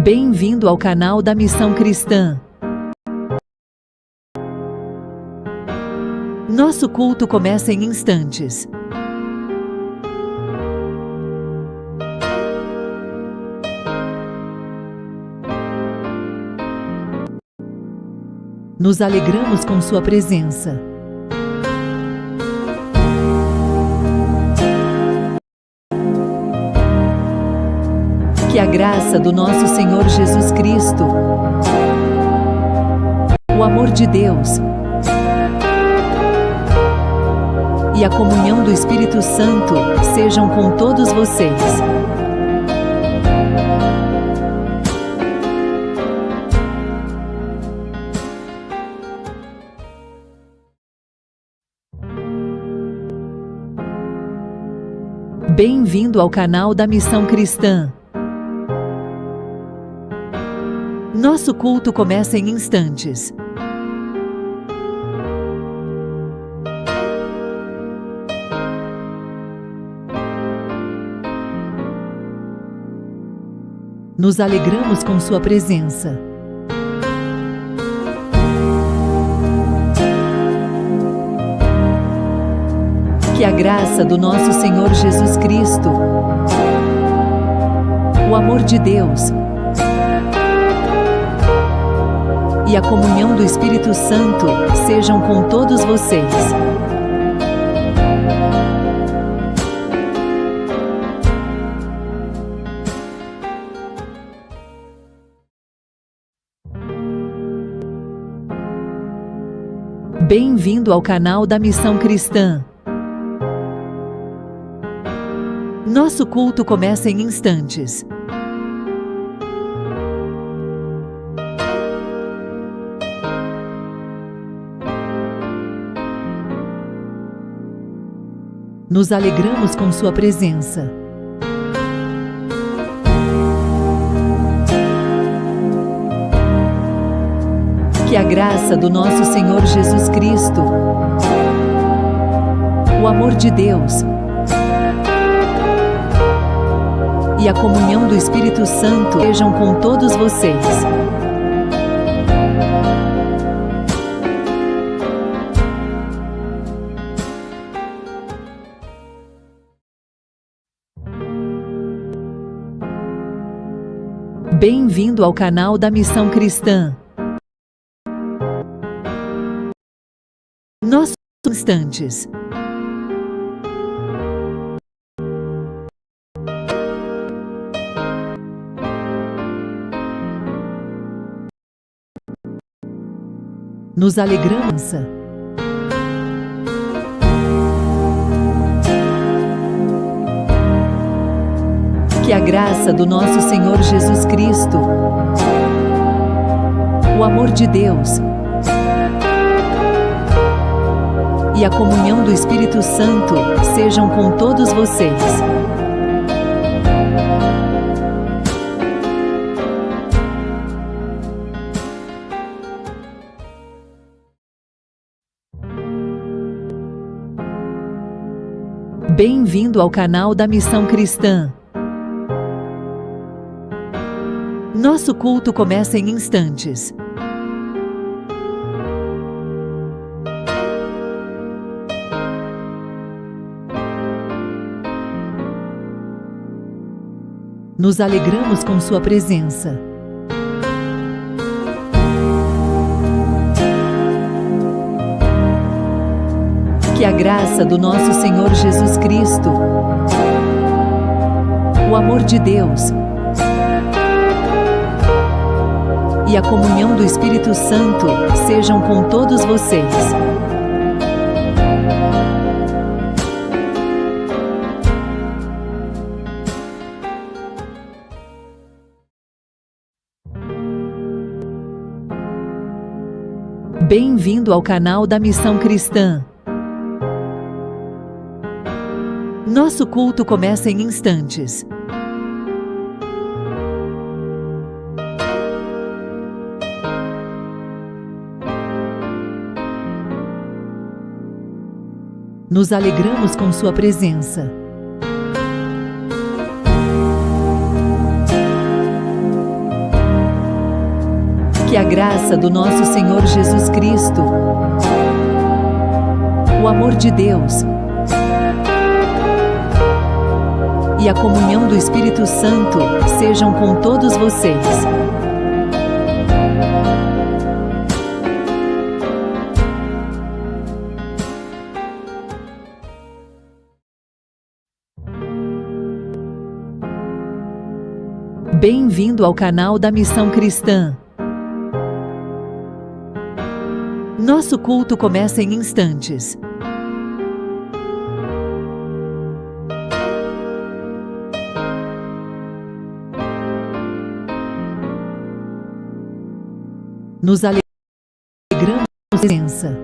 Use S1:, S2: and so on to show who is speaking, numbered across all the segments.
S1: Bem-vindo ao canal da Missão Cristã. Nosso culto começa em instantes. Nos alegramos com sua presença. Que a graça do nosso Senhor Jesus Cristo, o amor de Deus e a comunhão do Espírito Santo sejam com todos vocês. Bem-vindo ao canal da Missão Cristã. Nosso culto começa em instantes. Nos alegramos com sua presença. Que a graça do nosso Senhor Jesus Cristo, o amor de Deus e a comunhão do Espírito Santo sejam com todos vocês. Bem-vindo ao canal da Missão Cristã. Nosso culto começa em instantes. Nos alegramos com sua presença. Que a graça do nosso Senhor Jesus Cristo, o amor de Deus e a comunhão do Espírito Santo sejam com todos vocês. Bem-vindo ao canal da Missão Cristã. Nossos instantes. Nos alegramos. Que a graça do nosso Senhor Jesus Cristo, o amor de Deus e a comunhão do Espírito Santo sejam com todos vocês. Bem-vindo ao canal da Missão Cristã. Nosso culto começa em instantes. Nos alegramos com sua presença. Que a graça do nosso Senhor Jesus Cristo, o amor de Deus e a comunhão do Espírito Santo sejam com todos vocês. Bem-vindo ao canal da Missão Cristã. Nosso culto começa em instantes. Nos alegramos com sua presença. Que a graça do nosso Senhor Jesus Cristo, o amor de Deus e a comunhão do Espírito Santo sejam com todos vocês. Bem-vindo ao canal da Missão Cristã. Nosso culto começa em instantes. Nos alegramos com a presença.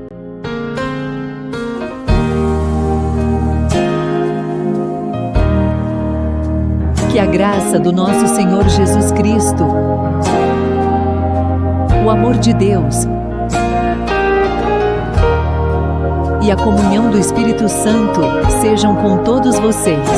S1: Que a graça do nosso Senhor Jesus Cristo, o amor de Deus e a comunhão do Espírito Santo sejam com todos vocês.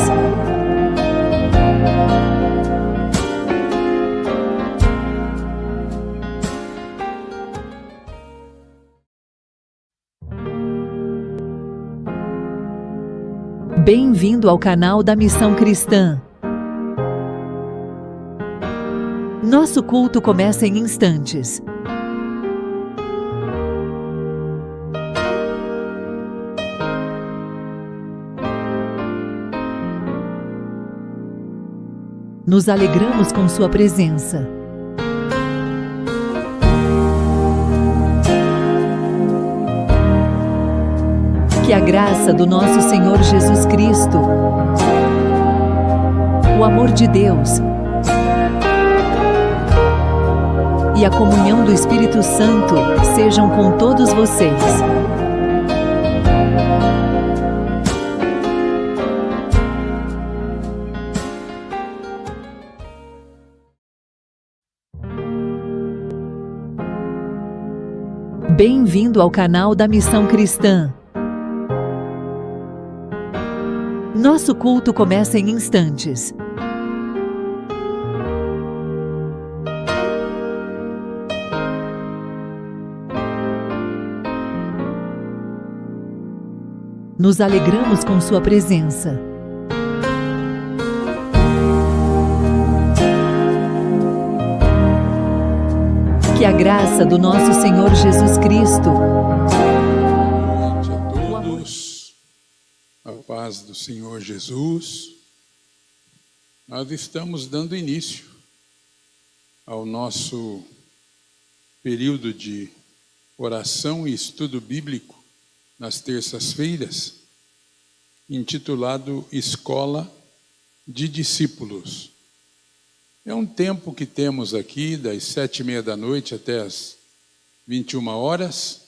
S1: Bem-vindo ao canal da Missão Cristã. Nosso culto começa em instantes. Nos alegramos com sua presença. Que a graça do nosso Senhor Jesus Cristo, o amor de Deus e a comunhão do Espírito Santo sejam com todos vocês. Bem-vindo ao canal da Missão Cristã. Nosso culto começa em instantes. Nos alegramos com sua presença. Que a graça do nosso Senhor Jesus Cristo,
S2: Boa noite a todos, a paz do Senhor Jesus. Nós estamos dando início ao nosso período de oração e estudo bíblico nas terças-feiras, intitulado Escola de Discípulos. É um tempo que temos aqui, das 7h30 da noite até as 21 horas,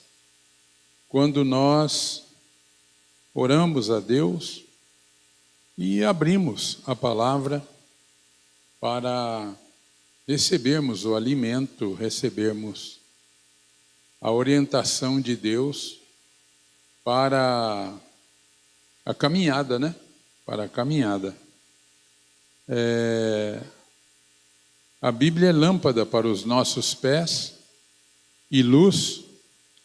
S2: quando nós oramos a Deus e abrimos a palavra para recebermos o alimento, recebermos a orientação de Deus para a caminhada, né? Para a caminhada. A Bíblia é lâmpada para os nossos pés e luz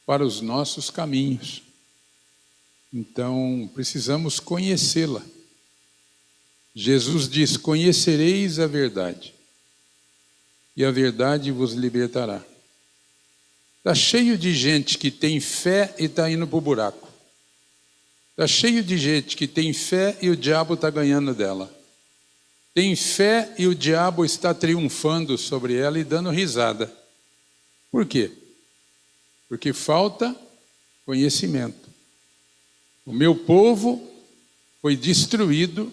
S2: para os nossos caminhos. Então, precisamos conhecê-la. Jesus diz: conhecereis a verdade, e a verdade vos libertará. Está cheio de gente que tem fé e está indo para o buraco. Está cheio de gente que tem fé e o diabo está ganhando dela. Tem fé e o diabo está triunfando sobre ela e dando risada. Por quê? Porque falta conhecimento. O meu povo foi destruído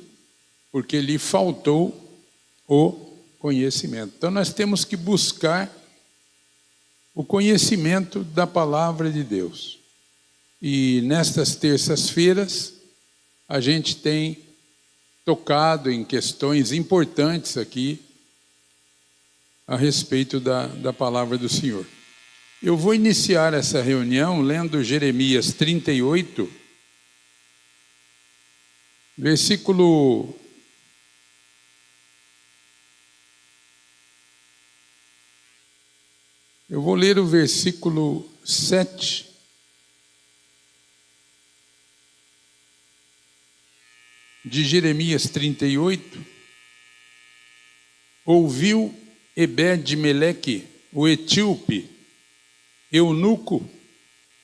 S2: porque lhe faltou o conhecimento. Então nós temos que buscar o conhecimento da palavra de Deus. E nestas terças-feiras a gente tem tocado em questões importantes aqui a respeito da palavra do Senhor. Eu vou iniciar essa reunião lendo Jeremias 38, versículo Eu vou ler o versículo 7. De Jeremias 38. Ouviu Ebed-Meleque, o etíope, eunuco,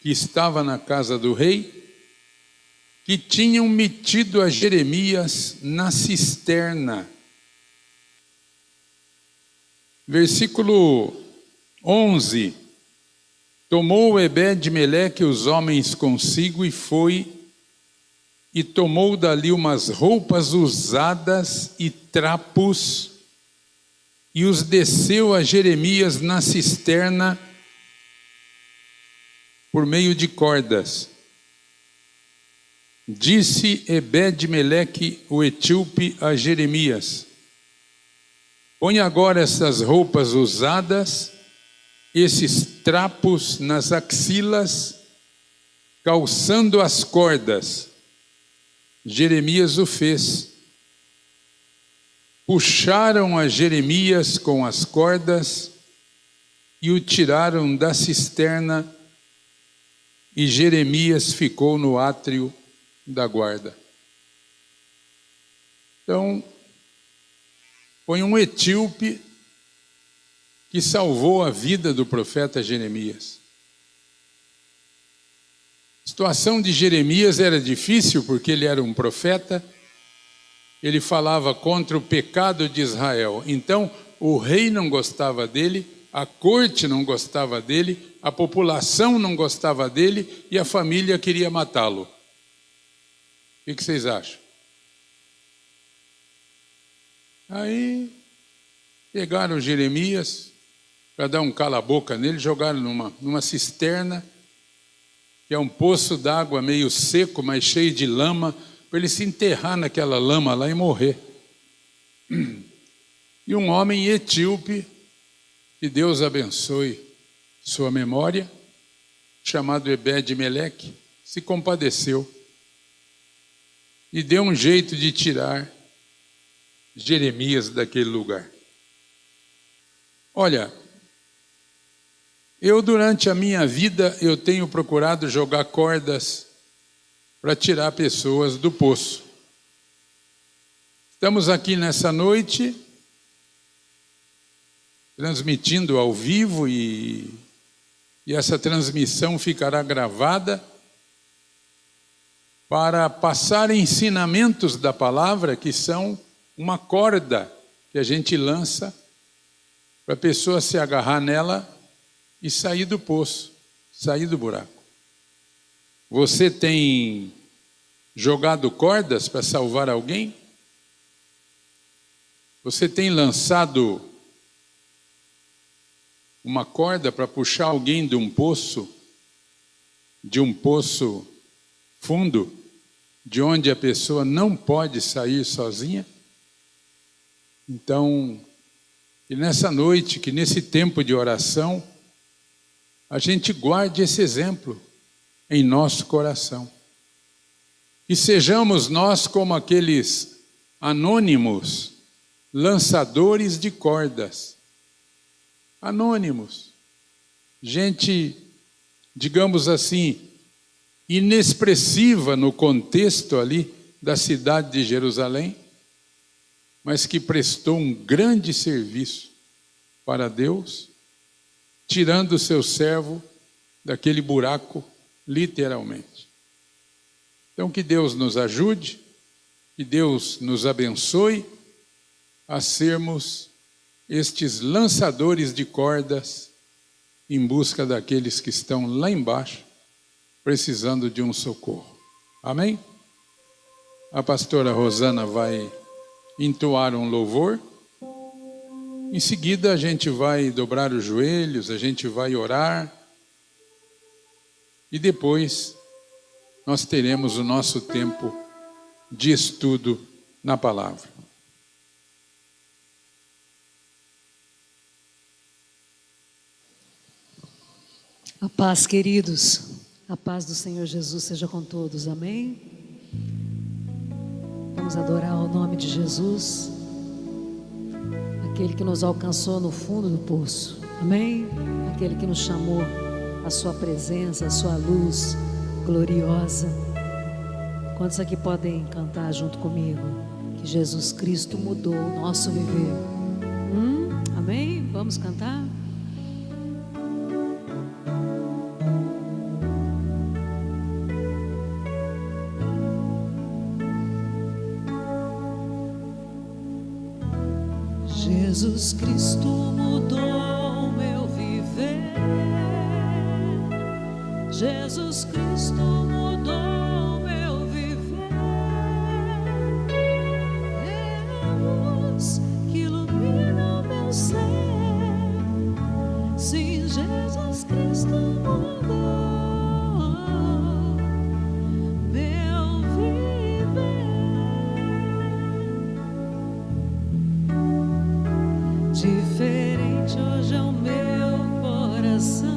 S2: que estava na casa do rei, que tinham metido a Jeremias na cisterna. Versículo 11. Tomou Ebed-Meleque os homens consigo e foi, e tomou dali umas roupas usadas e trapos, e os desceu a Jeremias na cisterna por meio de cordas. Disse Ebed-Meleque, o etíope, a Jeremias: põe agora essas roupas usadas, esses trapos nas axilas, calçando as cordas. Jeremias o fez. Puxaram a Jeremias com as cordas e o tiraram da cisterna, e Jeremias ficou no átrio da guarda. Então, foi um etíope que salvou a vida do profeta Jeremias. A situação de Jeremias era difícil porque ele era um profeta, ele falava contra o pecado de Israel. Então, o rei não gostava dele, a corte não gostava dele, a população não gostava dele e a família queria matá-lo. O que vocês acham? Aí, pegaram Jeremias para dar um cala-boca nele, jogaram numa cisterna, que é um poço d'água meio seco, mas cheio de lama, para ele se enterrar naquela lama lá e morrer. E um homem etíope, que Deus abençoe sua memória, chamado Ebed-Meleque, se compadeceu e deu um jeito de tirar Jeremias daquele lugar. Olha, eu durante a minha vida eu tenho procurado jogar cordas para tirar pessoas do poço. Estamos aqui nessa noite transmitindo ao vivo e essa transmissão ficará gravada para passar ensinamentos da palavra que são uma corda que a gente lança para a pessoa se agarrar nela e sair do poço, sair do buraco. Você tem jogado cordas para salvar alguém? Você tem lançado uma corda para puxar alguém de um poço fundo, de onde a pessoa não pode sair sozinha? Então, que nessa noite, que nesse tempo de oração, a gente guarde esse exemplo em nosso coração. E sejamos nós como aqueles anônimos lançadores de cordas. Anônimos. Gente, digamos assim, inexpressiva no contexto ali da cidade de Jerusalém, mas que prestou um grande serviço para Deus, tirando o seu servo daquele buraco, literalmente. Então, que Deus nos ajude, que Deus nos abençoe a sermos estes lançadores de cordas em busca daqueles que estão lá embaixo, precisando de um socorro. Amém? A pastora Rosana vai entoar um louvor. Em seguida a gente vai dobrar os joelhos, a gente vai orar. E depois nós teremos o nosso tempo de estudo na palavra.
S1: A paz, queridos, a paz do Senhor Jesus seja com todos, amém? Vamos adorar o nome de Jesus, aquele que nos alcançou no fundo do poço.
S3: Amém? Aquele que nos chamou à sua presença, à sua luz gloriosa. Quantos aqui podem cantar junto comigo? Que Jesus Cristo mudou o nosso viver. Amém? Vamos cantar? Jesus Cristo mudou meu viver. Jesus Cristo mudou meu viver. É a luz que ilumina o meu ser. Sim, Jesus Cristo mudou meu viver. Diferente hoje é o meu coração.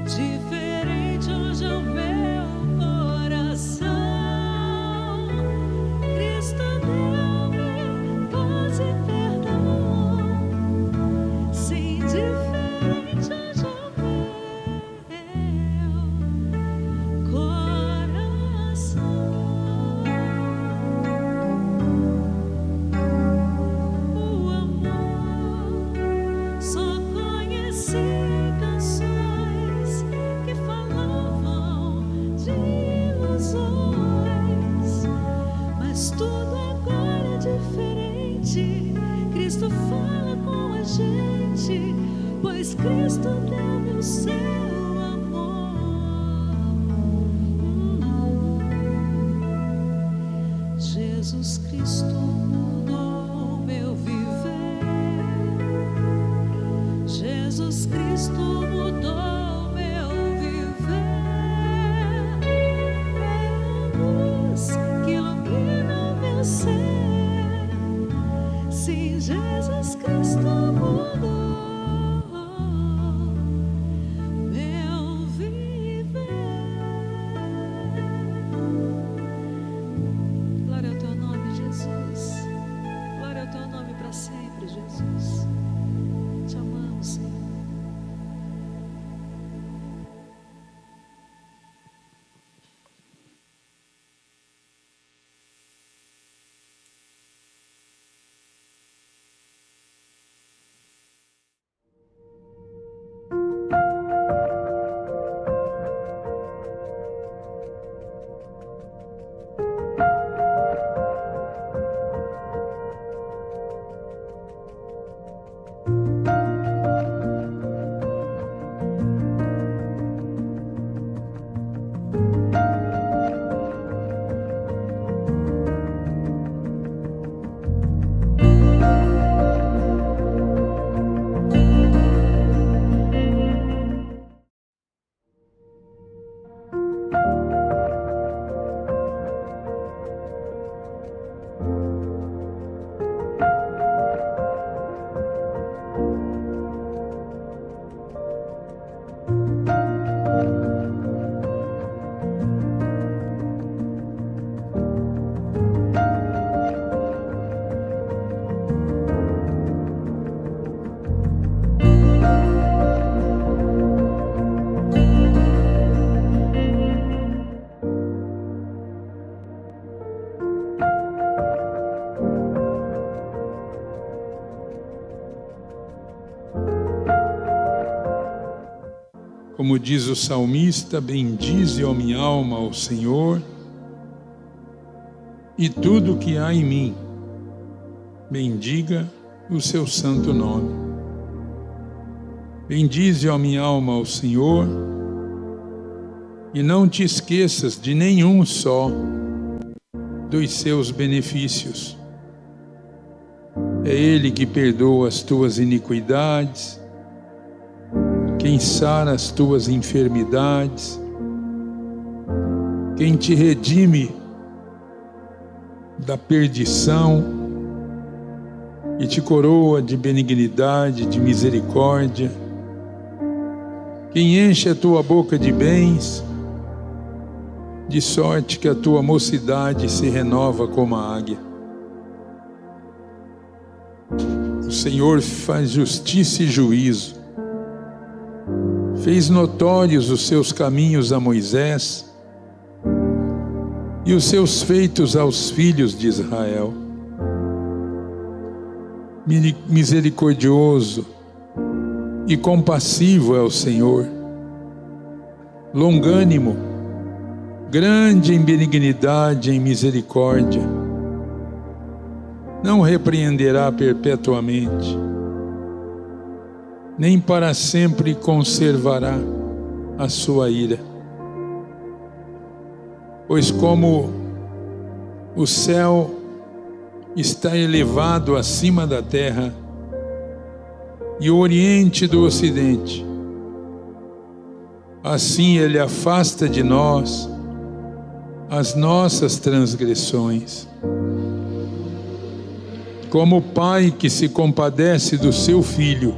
S3: Diferente hoje é o meu coração. Cristo deu-me paz e perdão. Sim, diferente hoje é o meu coração. O amor só conheci canções que falavam de ilusões, mas tudo agora é diferente. Cristo fala com a gente, pois Cristo deu-me o seu amor. Jesus Cristo mudou meu viver. Jesus Cristo mudou meu viver. É a luz que ilumina o meu ser. Sim, Jesus Cristo mudou meu viver. Glória ao teu nome, Jesus. Glória ao teu nome para sempre, Jesus. Te amamos, Senhor.
S2: Como diz o salmista, bendize, ó minha alma, ao Senhor, e tudo que há em mim, bendiga o seu santo nome. Bendize, ó minha alma, ao Senhor, e não te esqueças de nenhum só dos seus benefícios. É Ele que perdoa as tuas iniquidades, quem sara as tuas enfermidades, quem te redime da perdição e te coroa de benignidade, de misericórdia, quem enche a tua boca de bens, de sorte que a tua mocidade se renova como a águia. O Senhor faz justiça e juízo. Fez notórios os seus caminhos a Moisés e os seus feitos aos filhos de Israel. Misericordioso e compassivo é o Senhor, longânimo, grande em benignidade e em misericórdia. Não repreenderá perpetuamente, nem para sempre conservará a sua ira. Pois como o céu está elevado acima da terra, e o oriente do ocidente, assim Ele afasta de nós as nossas transgressões. Como o pai que se compadece do seu filho,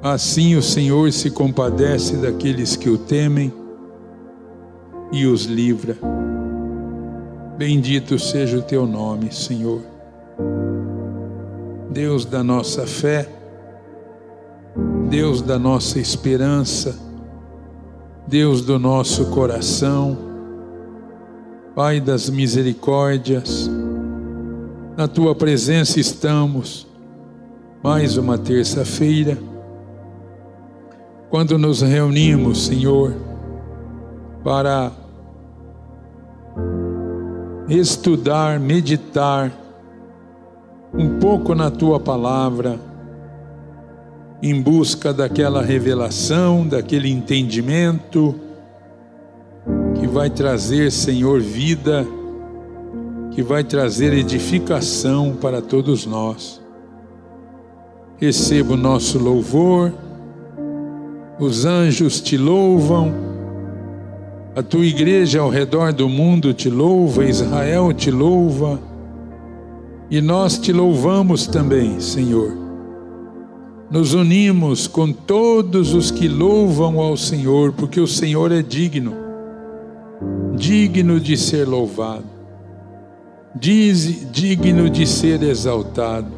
S2: assim o Senhor se compadece daqueles que o temem e os livra. Bendito seja o teu nome, Senhor. Deus da nossa fé, Deus da nossa esperança, Deus do nosso coração, Pai das misericórdias, na tua presença estamos, mais uma terça-feira, quando nos reunimos, Senhor, para estudar, meditar um pouco na tua palavra, em busca daquela revelação, daquele entendimento que vai trazer, Senhor, vida, que vai trazer edificação para todos nós. Receba o nosso louvor, os anjos te louvam, a tua igreja ao redor do mundo te louva, Israel te louva, e nós te louvamos também, Senhor. Nos unimos com todos os que louvam ao Senhor, porque o Senhor é digno, digno de ser louvado, digno de ser exaltado,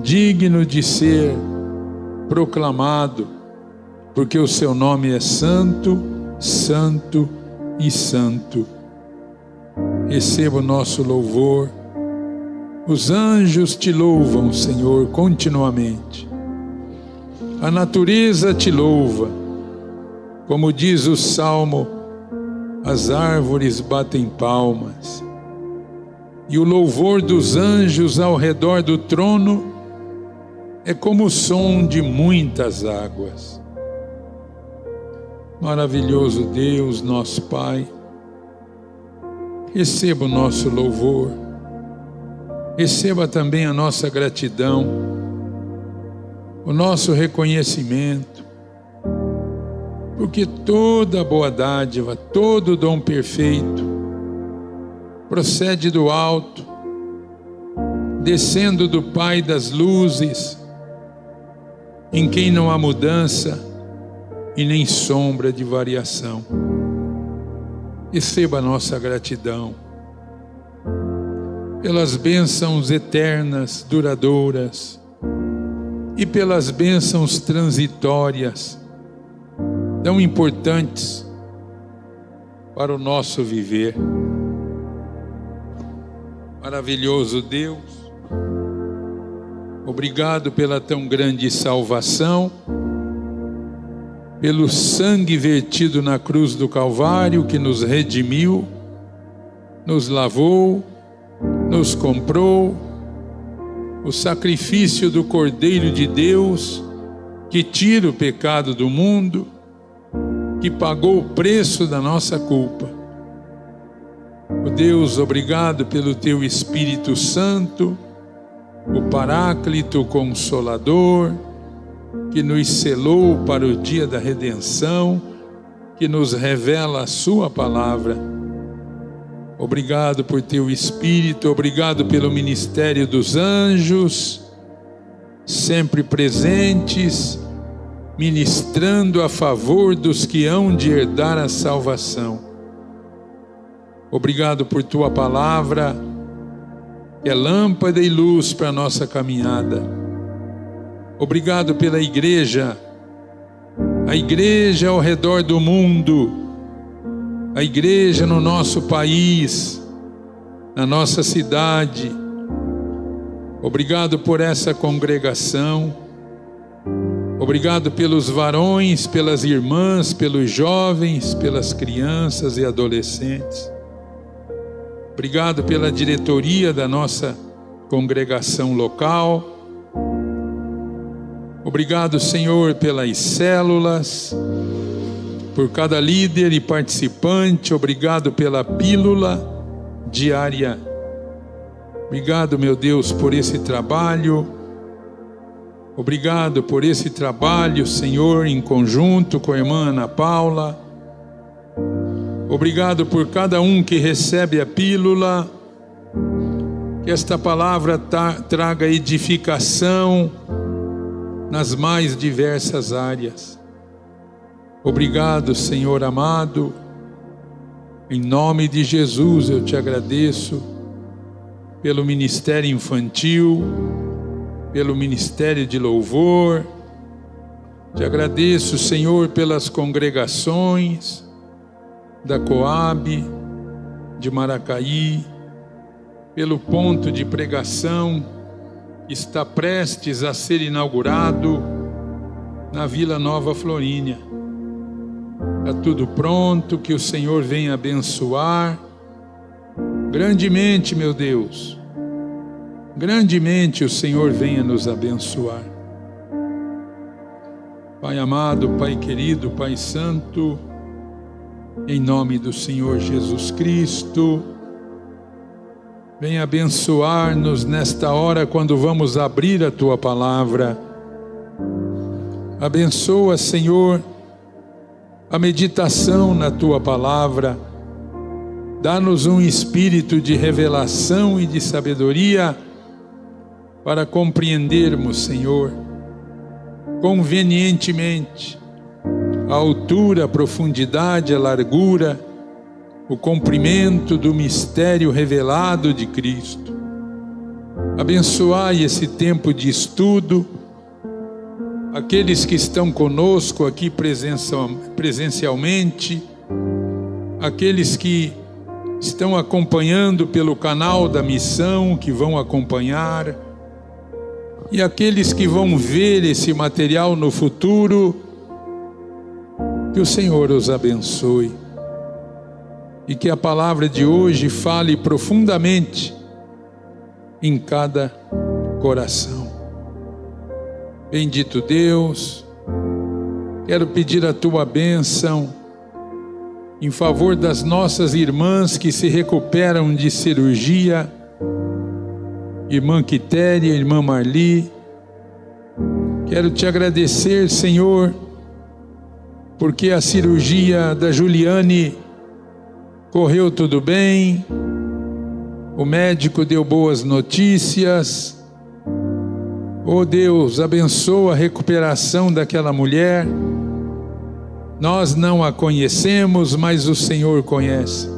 S2: digno de ser proclamado, porque o seu nome é santo, santo e santo. Receba o nosso louvor. Os anjos te louvam, Senhor, continuamente. A natureza te louva. Como diz o Salmo, as árvores batem palmas. E o louvor dos anjos ao redor do trono é como o som de muitas águas. Maravilhoso Deus, nosso Pai, receba o nosso louvor. Receba também a nossa gratidão, o nosso reconhecimento, porque toda boa dádiva, todo dom perfeito, procede do alto, descendo do Pai das luzes, em quem não há mudança e nem sombra de variação. Receba a nossa gratidão pelas bênçãos eternas, duradouras, e pelas bênçãos transitórias, tão importantes para o nosso viver. Maravilhoso Deus, obrigado pela tão grande salvação, pelo sangue vertido na cruz do Calvário que nos redimiu, nos lavou, nos comprou, o sacrifício do Cordeiro de Deus, que tira o pecado do mundo, que pagou o preço da nossa culpa. Oh Deus, obrigado pelo teu Espírito Santo, o Paráclito Consolador, que nos selou para o dia da redenção, que nos revela a sua palavra. Obrigado por teu Espírito, obrigado pelo ministério dos anjos, sempre presentes, ministrando a favor dos que hão de herdar a salvação. Obrigado por tua palavra, que é lâmpada e luz para a nossa caminhada. Obrigado pela igreja, a igreja ao redor do mundo, a igreja no nosso país, na nossa cidade. Obrigado por essa congregação. Obrigado pelos varões, pelas irmãs, pelos jovens, pelas crianças e adolescentes. Obrigado pela diretoria da nossa congregação local. Obrigado, Senhor, pelas células, por cada líder e participante. Obrigado pela pílula diária. Obrigado, meu Deus, por esse trabalho. Obrigado por esse trabalho, Senhor, em conjunto com a irmã Ana Paula. Obrigado por cada um que recebe a pílula. Que esta palavra traga edificação nas mais diversas áreas. Obrigado, Senhor amado. Em nome de Jesus eu te agradeço pelo ministério infantil, pelo ministério de louvor. Te agradeço, Senhor, pelas congregações da Coab, de Maracaí, pelo ponto de pregação que está prestes a ser inaugurado na Vila Nova Florínia. Está tudo pronto, que o Senhor venha abençoar grandemente, meu Deus. Grandemente o Senhor venha nos abençoar. Pai amado, Pai querido, Pai santo, em nome do Senhor Jesus Cristo, venha abençoar-nos nesta hora quando vamos abrir a Tua palavra. Abençoa, Senhor, a meditação na Tua palavra. Dá-nos um espírito de revelação e de sabedoria para compreendermos, Senhor, convenientemente, a altura, a profundidade, a largura, o comprimento do mistério revelado de Cristo. Abençoai esse tempo de estudo, aqueles que estão conosco aqui presencialmente, aqueles que estão acompanhando pelo canal da missão, que vão acompanhar, e aqueles que vão ver esse material no futuro. Que o Senhor os abençoe e que a palavra de hoje fale profundamente em cada coração. Bendito Deus, quero pedir a Tua bênção em favor das nossas irmãs que se recuperam de cirurgia, irmã Quitéria, irmã Marli. Quero te agradecer, Senhor, porque a cirurgia da Juliane correu tudo bem, o médico deu boas notícias. Oh Deus, abençoa a recuperação daquela mulher. Nós não a conhecemos, mas o Senhor conhece.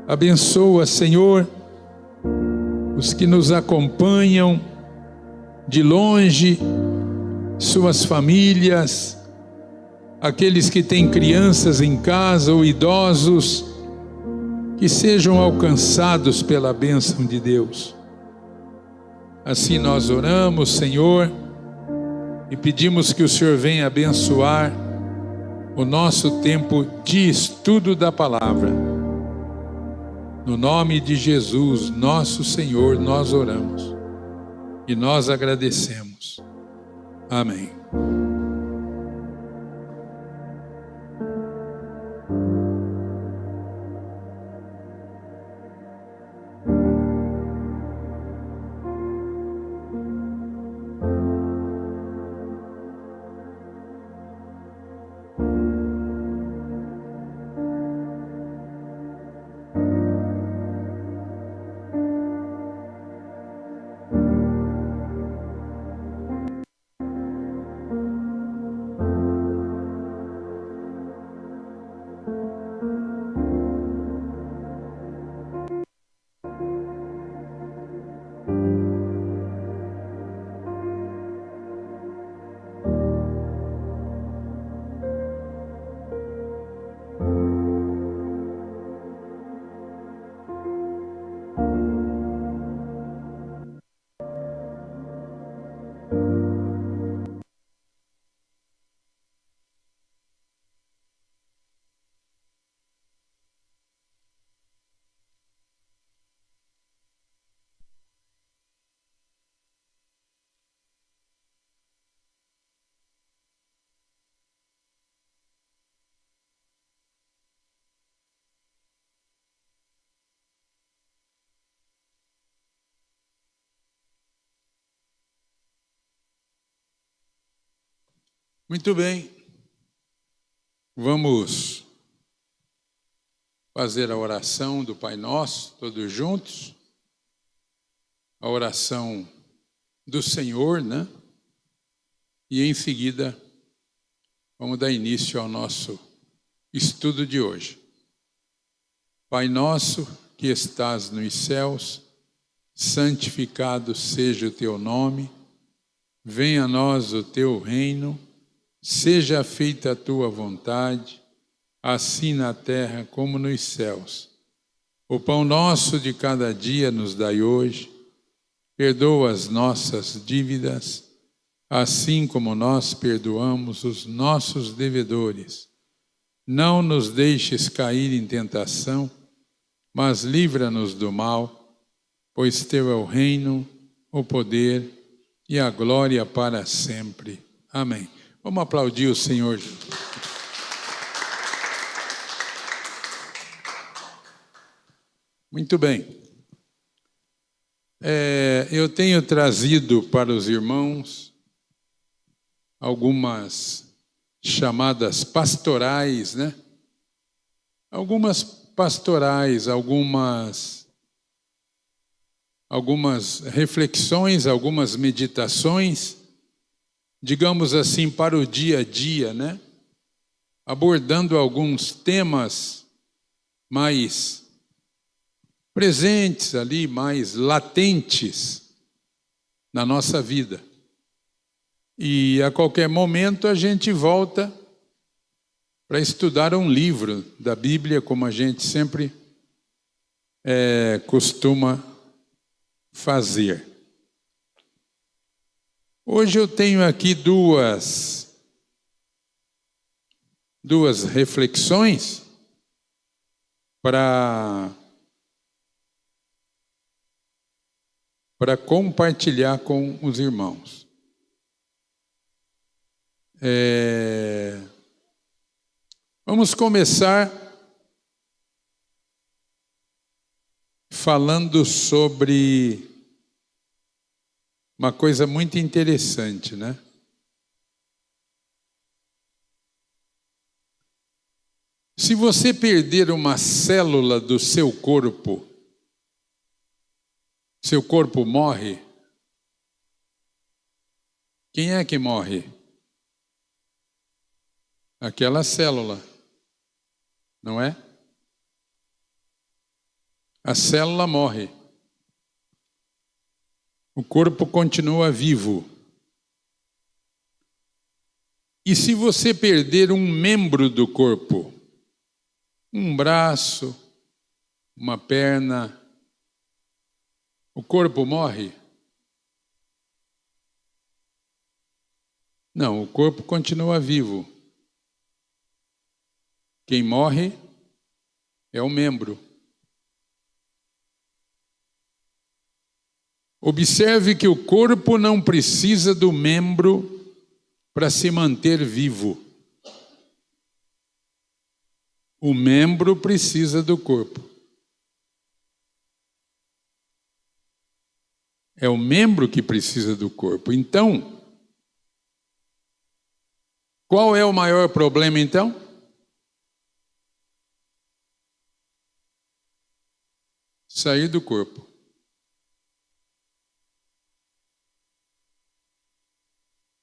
S2: Abençoa, Senhor, os que nos acompanham de longe, suas famílias, aqueles que têm crianças em casa ou idosos, que sejam alcançados pela bênção de Deus. Assim nós oramos, Senhor, e pedimos que o Senhor venha abençoar o nosso tempo de estudo da palavra. No nome de Jesus, nosso Senhor, nós oramos e nós agradecemos. Amém. Muito bem. Vamos fazer a oração do Pai Nosso, todos juntos. A oração do Senhor, né? E em seguida, vamos dar início ao nosso estudo de hoje. Pai nosso que estás nos céus, santificado seja o teu nome, venha a nós o teu reino, seja feita a tua vontade, assim na terra como nos céus. O pão nosso de cada dia nos dai hoje, perdoa as nossas dívidas, assim como nós perdoamos os nossos devedores. Não nos deixes cair em tentação, mas livra-nos do mal, pois teu é o reino, o poder e a glória para sempre. Amém. Vamos aplaudir o Senhor. Muito bem. Eu tenho trazido para os irmãos algumas chamadas pastorais, né? Algumas pastorais, algumas reflexões, algumas meditações, digamos assim, para o dia a dia, né? Abordando alguns temas mais presentes ali, mais latentes na nossa vida. E a qualquer momento a gente volta para estudar um livro da Bíblia, como a gente sempre costuma fazer. Hoje eu tenho aqui duas reflexões para compartilhar com os irmãos. Vamos começar falando sobre uma coisa muito interessante, né? Se você perder uma célula do seu corpo morre. Quem é que morre? Aquela célula, não é? A célula morre. O corpo continua vivo. E se você perder um membro do corpo, um braço, uma perna, o corpo morre? Não, o corpo continua vivo. Quem morre é o membro. Observe que o corpo não precisa do membro para se manter vivo. O membro precisa do corpo. É o membro que precisa do corpo. Então, qual é o maior problema então? Sair do corpo.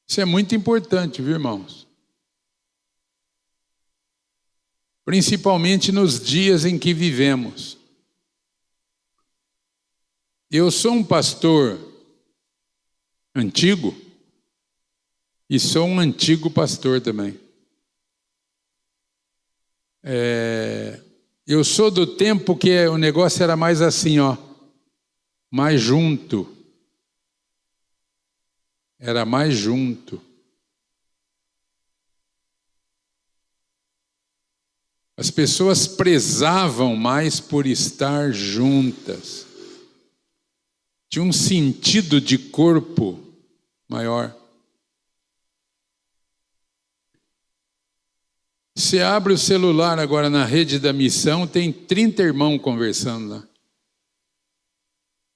S2: Isso é muito importante, viu, irmãos? Principalmente nos dias em que vivemos. Eu sou um pastor antigo e sou um antigo pastor também. Eu sou do tempo que o negócio era mais assim, ó, mais junto. Era mais junto. As pessoas prezavam mais por estar juntas. Tinha um sentido de corpo maior. Você abre o celular agora na rede da missão, tem 30 irmãos conversando lá,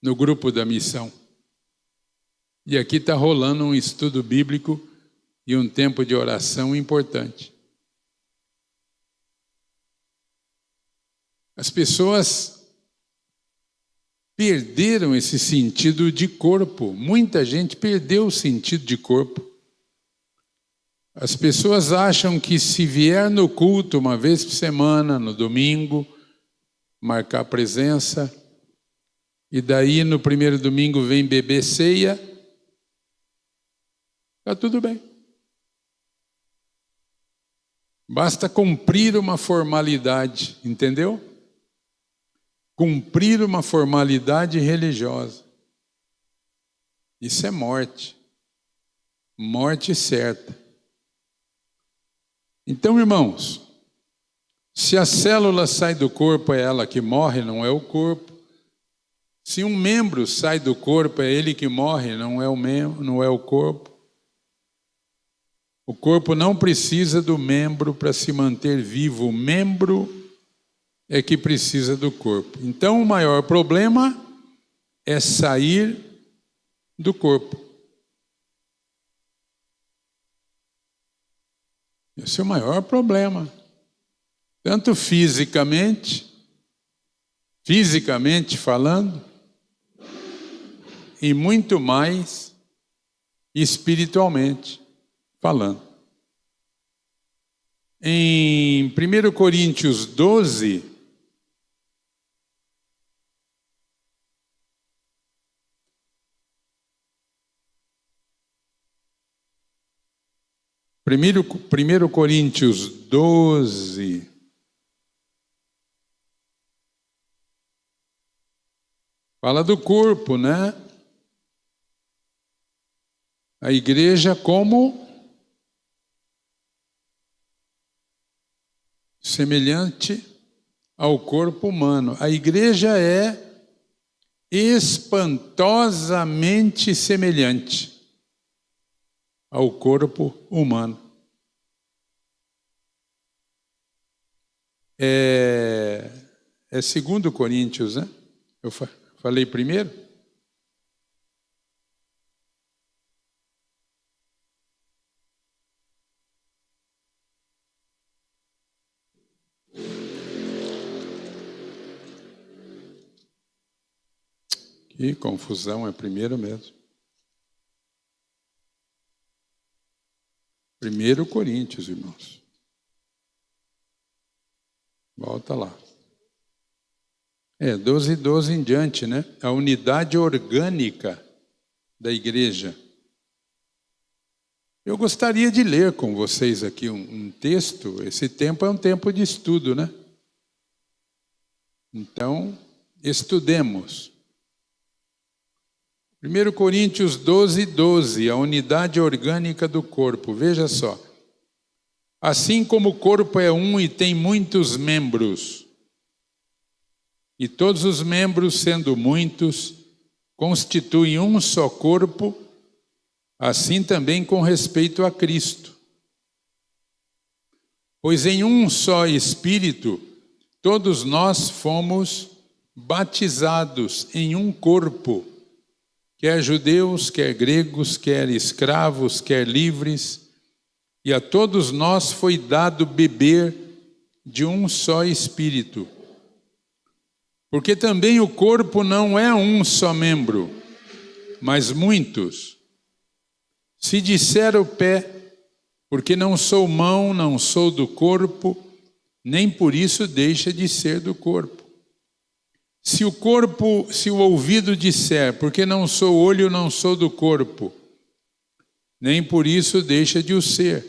S2: no grupo da missão. E aqui está rolando um estudo bíblico e um tempo de oração importante. As pessoas perderam esse sentido de corpo. Muita gente perdeu o sentido de corpo. As pessoas acham que se vier no culto uma vez por semana, no domingo, marcar presença, e daí no primeiro domingo vem beber ceia, está tudo bem. Basta cumprir uma formalidade, entendeu? Cumprir uma formalidade religiosa. Isso é morte. Morte certa. Então, irmãos, se a célula sai do corpo, é ela que morre, não é o corpo. Se um membro sai do corpo, é ele que morre, não é o membro, não é o corpo. O corpo não precisa do membro para se manter vivo. O membro é que precisa do corpo. Então, o maior problema é sair do corpo. Esse é o maior problema. Tanto fisicamente falando, e muito mais espiritualmente falando. Em 1 Coríntios 12, Primeiro Coríntios 12, fala do corpo, né? A igreja como semelhante ao corpo humano. A igreja é espantosamente semelhante ao corpo humano. É 2 Coríntios, né? Eu falei primeiro? Que confusão, é primeiro mesmo. 1 Coríntios, irmãos. Volta lá. 12 em diante, né? A unidade orgânica da igreja. Eu gostaria de ler com vocês aqui um texto. Esse tempo é um tempo de estudo, né? Então, estudemos. 1 Coríntios 12, a unidade orgânica do corpo. Veja só. Assim como o corpo é um e tem muitos membros, e todos os membros, sendo muitos, constituem um só corpo, assim também com respeito a Cristo. Pois em um só Espírito, todos nós fomos batizados em um corpo, quer judeus, quer gregos, quer escravos, quer livres, e a todos nós foi dado beber de um só Espírito. Porque também o corpo não é um só membro, mas muitos. Se disser o pé, porque não sou mão, não sou do corpo, nem por isso deixa de ser do corpo. Se o ouvido disser, porque não sou olho, não sou do corpo, nem por isso deixa de o ser.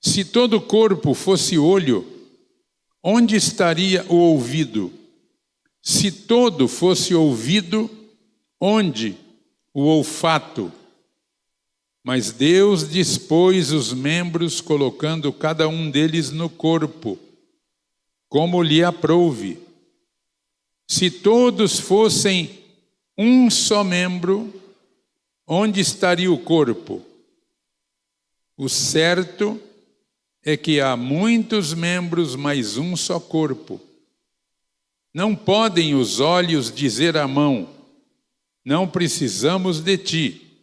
S2: Se todo o corpo fosse olho, onde estaria o ouvido? Se todo fosse ouvido, onde o olfato? Mas Deus dispôs os membros, colocando cada um deles no corpo, como lhe aprouve. Se todos fossem um só membro, onde estaria o corpo? O certo é que há muitos membros, mas um só corpo. Não podem os olhos dizer à mão, não precisamos de ti,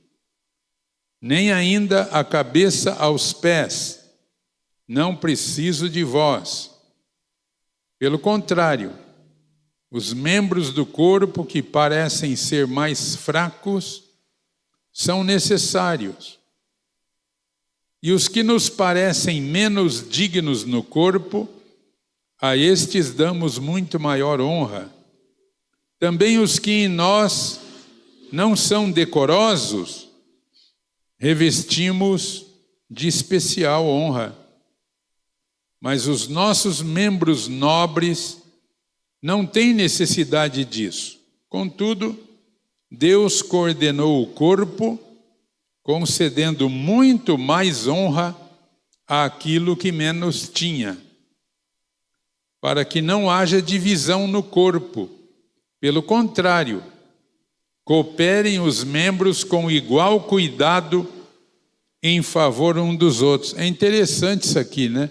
S2: nem ainda a cabeça aos pés. Não preciso de vós. Pelo contrário, os membros do corpo que parecem ser mais fracos são necessários. E os que nos parecem menos dignos no corpo, a estes damos muito maior honra. Também os que em nós não são decorosos, revestimos de especial honra. Mas os nossos membros nobres não têm necessidade disso. Contudo, Deus coordenou o corpo, concedendo muito mais honra àquilo que menos tinha, para que não haja divisão no corpo. Pelo contrário, cooperem os membros com igual cuidado em favor um dos outros. É interessante isso aqui, né?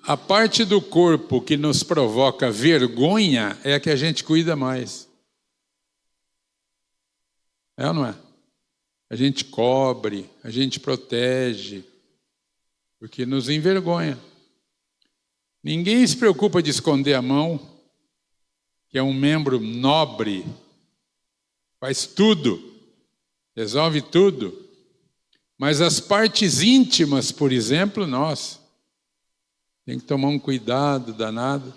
S2: A parte do corpo que nos provoca vergonha é a que a gente cuida mais. É ou não é? A gente cobre, a gente protege, porque nos envergonha. Ninguém se preocupa de esconder a mão, que é um membro nobre, faz tudo, resolve tudo. Mas as partes íntimas, por exemplo, nós tem que tomar um cuidado danado.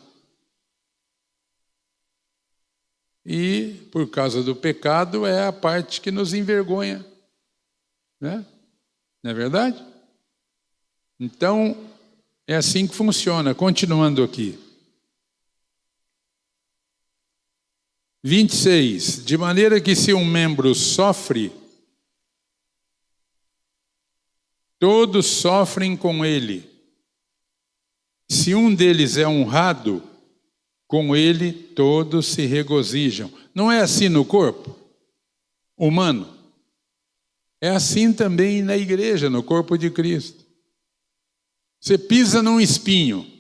S2: E, por causa do pecado, é a parte que nos envergonha. Né? Não é verdade? Então, é assim que funciona. Continuando aqui. 26. De maneira que se um membro sofre, todos sofrem com ele. Se um deles é honrado, com ele todos se regozijam. Não é assim no corpo humano? É assim também na igreja, no corpo de Cristo. Você pisa num espinho,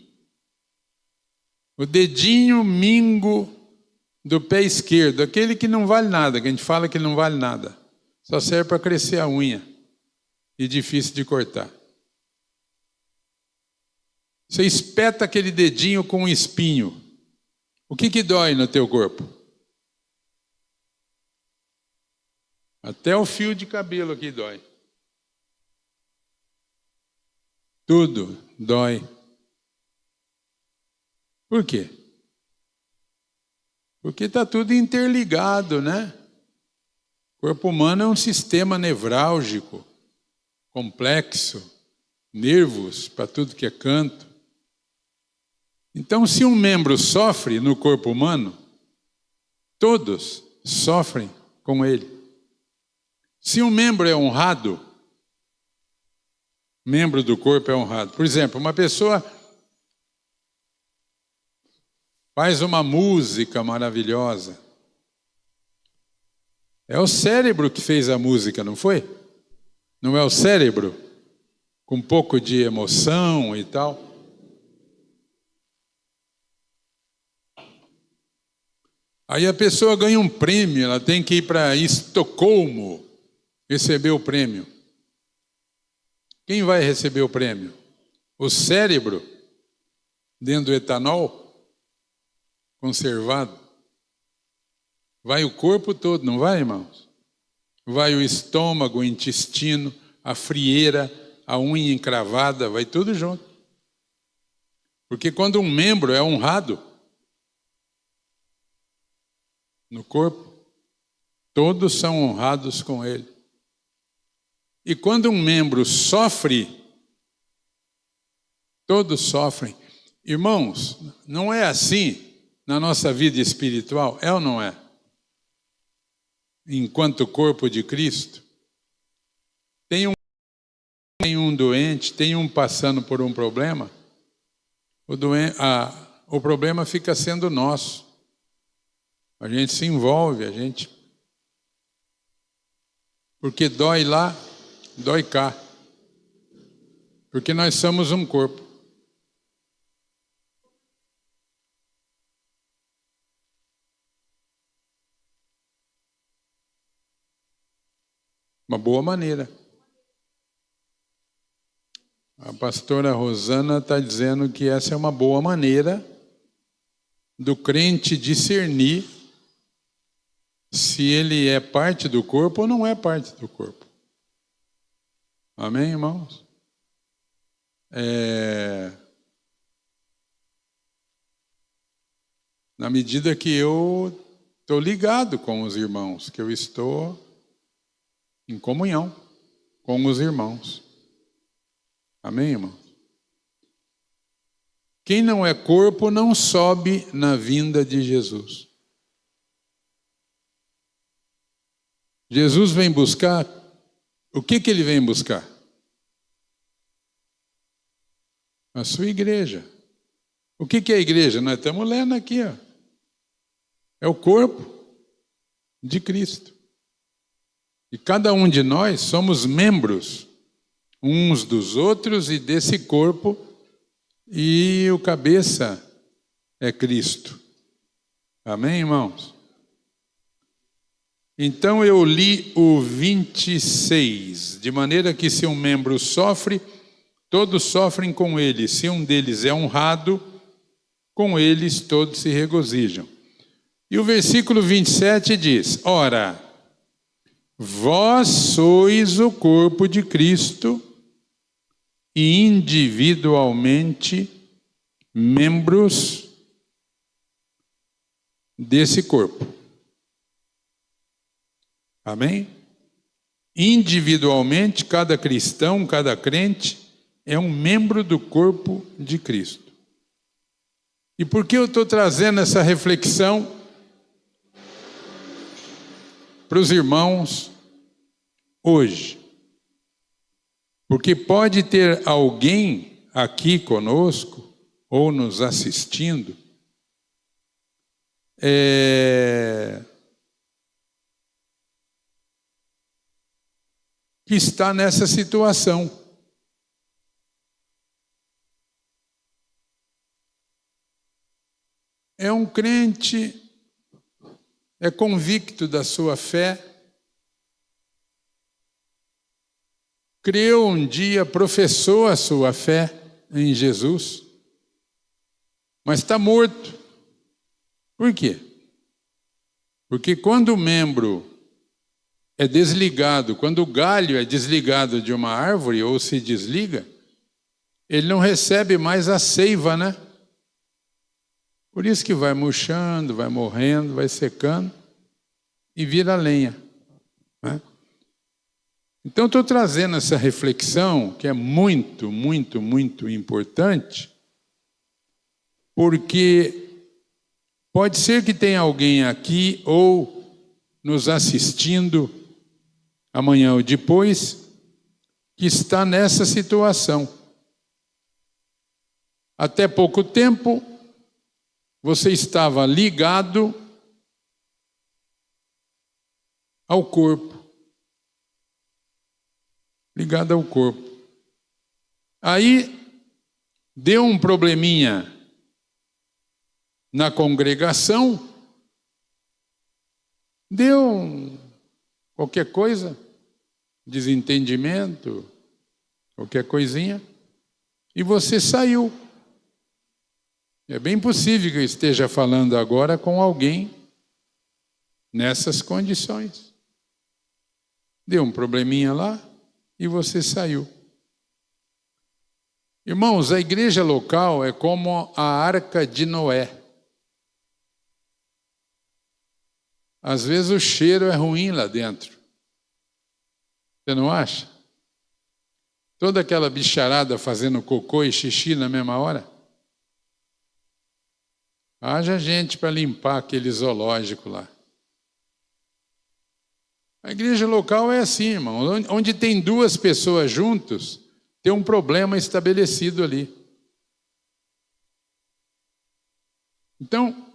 S2: o dedinho mingo do pé esquerdo, aquele que não vale nada, que a gente fala que não vale nada, só serve para crescer a unha e difícil de cortar. Você espeta aquele dedinho com um espinho. O que dói no teu corpo? Até o fio de cabelo aqui dói. Tudo dói. Por quê? Porque está tudo interligado, né? O corpo humano é um sistema nevrálgico, complexo, nervos para tudo que é canto. Então, se um membro sofre no corpo humano, todos sofrem com ele. Se um membro é honrado, membro do corpo é honrado. Por exemplo, uma pessoa faz uma música maravilhosa. É o cérebro que fez a música, não foi? Não é o cérebro? Com um pouco de emoção e tal. Aí a pessoa ganha um prêmio, ela tem que ir para Estocolmo receber o prêmio. Quem vai receber o prêmio? O cérebro, dentro do etanol, conservado. Vai o corpo todo, não vai, irmãos? Vai o estômago, o intestino, a frieira, a unha encravada, vai tudo junto. Porque quando um membro é honrado no corpo, todos são honrados com ele. E quando um membro sofre, todos sofrem. Irmãos, não é assim na nossa vida espiritual? É ou não é? Enquanto corpo de Cristo, tem um doente, tem um passando por um problema, o problema fica sendo nosso. A gente se envolve, porque dói lá, dói cá. Porque nós somos um corpo. Uma boa maneira. A pastora Rosana está dizendo que essa é uma boa maneira do crente discernir se ele é parte do corpo ou não é parte do corpo. Amém, irmãos? Na medida que eu estou ligado com os irmãos, que eu estou em comunhão com os irmãos. Amém, irmãos? Quem não é corpo não sobe na vinda de Jesus. Jesus vem buscar, o que ele vem buscar? A sua igreja. O que é a igreja? Nós estamos lendo aqui, ó. É o corpo de Cristo. E cada um de nós somos membros uns dos outros e desse corpo, e o cabeça é Cristo. Amém, irmãos? Então eu li o 26, de maneira que se um membro sofre, todos sofrem com ele. Se um deles é honrado, com eles todos se regozijam. E o versículo 27 diz: ora, vós sois o corpo de Cristo e individualmente membros desse corpo. Amém? Individualmente, cada cristão, cada crente é um membro do corpo de Cristo. E por que eu estou trazendo essa reflexão para os irmãos hoje? Porque pode ter alguém aqui conosco ou nos assistindo que está nessa situação. É um crente, é convicto da sua fé, creu um dia, professou a sua fé em Jesus, mas está morto. Por quê? Porque quando o membro é desligado, quando o galho é desligado de uma árvore ou se desliga, ele não recebe mais a seiva, né? Por isso que vai murchando, vai morrendo, vai secando e vira lenha, né? Então, estou trazendo essa reflexão que é muito, muito, muito importante, porque pode ser que tenha alguém aqui ou nos assistindo amanhã ou depois que está nessa situação. Até pouco tempo, você estava ligado ao corpo. Ligado ao corpo. Aí, deu um probleminha na congregação, deu qualquer coisa, desentendimento, qualquer coisinha, e você saiu. É bem possível que eu esteja falando agora com alguém nessas condições. Deu um probleminha lá e você saiu. Irmãos, a igreja local é como a arca de Noé. Às vezes o cheiro é ruim lá dentro. Você não acha? Toda aquela bicharada fazendo cocô e xixi na mesma hora. Haja gente para limpar aquele zoológico lá. A igreja local é assim, irmão. Onde tem duas pessoas juntos, tem um problema estabelecido ali. Então,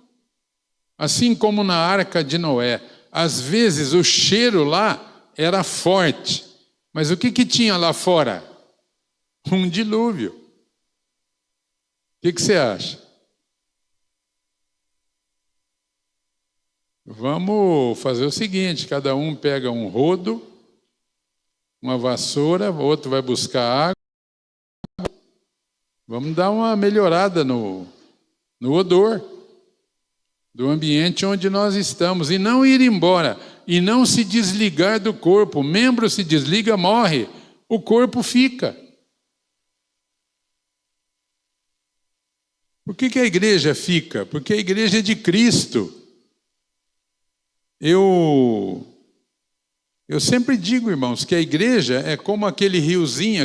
S2: assim como na arca de Noé, às vezes o cheiro lá era forte, mas o que tinha lá fora? Um dilúvio. O que você acha? Vamos fazer o seguinte, cada um pega um rodo uma vassoura, outro vai buscar água. Vamos dar uma melhorada no odor do ambiente onde nós estamos, e não ir embora, e não se desligar do corpo. O membro se desliga, morre, o corpo fica. Por que a igreja fica? Porque a igreja é de Cristo. Eu sempre digo, irmãos, que a igreja é como aquele riozinho,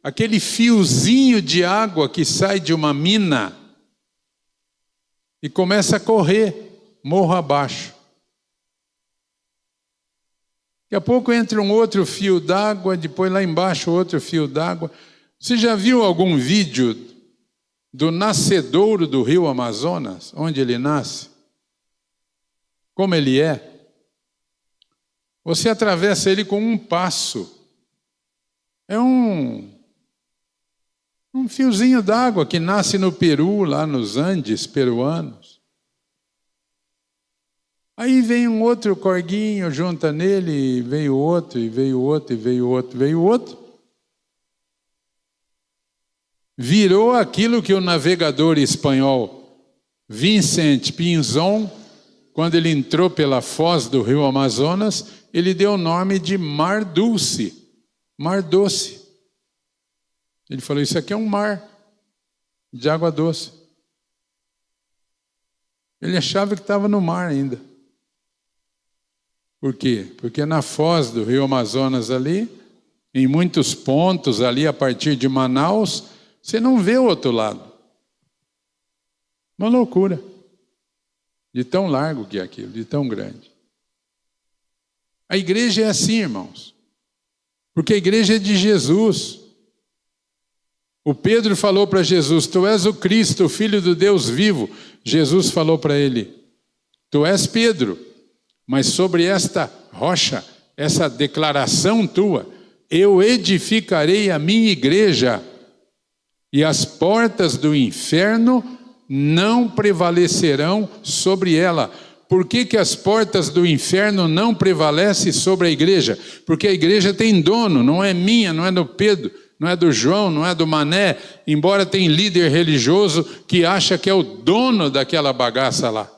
S2: aquele fiozinho de água que sai de uma mina e começa a correr morro abaixo. Daqui a pouco entra um outro fio d'água, depois lá embaixo outro fio d'água. Você já viu algum vídeo do nascedouro do rio Amazonas, onde ele nasce? Como ele é? Você atravessa ele com um passo. É um fiozinho d'água que nasce no Peru, lá nos Andes peruanos. Aí vem um outro corguinho, junta nele, e veio outro, e veio outro, e veio outro, veio outro. Virou aquilo que o navegador espanhol Vicente Pinzón, quando ele entrou pela foz do rio Amazonas, ele deu o nome de Mar Dulce, Mar Doce. Ele falou, isso aqui é um mar de água doce. Ele achava que estava no mar ainda. Por quê? Porque na foz do rio Amazonas ali, em muitos pontos ali a partir de Manaus, você não vê o outro lado. Uma loucura. De tão largo que é aquilo, de tão grande. A igreja é assim, irmãos. Porque a igreja é de Jesus. O Pedro falou para Jesus, tu és o Cristo, o Filho do Deus vivo. Jesus falou para ele, tu és Pedro, mas sobre esta rocha, essa declaração tua, eu edificarei a minha igreja, e as portas do inferno não prevalecerão sobre ela. Por que as portas do inferno não prevalecem sobre a igreja? Porque a igreja tem dono, não é minha, não é do Pedro, não é do João, não é do Mané, embora tenha líder religioso que acha que é o dono daquela bagaça lá.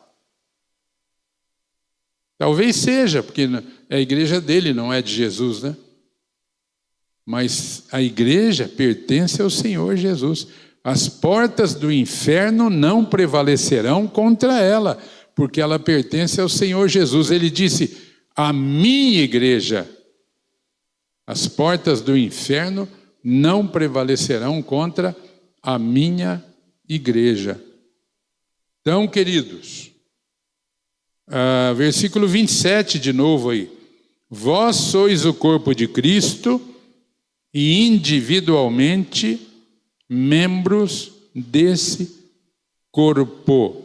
S2: Talvez seja, porque é a igreja dele, não é de Jesus, né? Mas a igreja pertence ao Senhor Jesus. As portas do inferno não prevalecerão contra ela, porque ela pertence ao Senhor Jesus. Ele disse, a minha igreja, as portas do inferno não prevalecerão contra a minha igreja. Então, queridos, versículo 27 de novo aí. Vós sois o corpo de Cristo e individualmente membros desse corpo.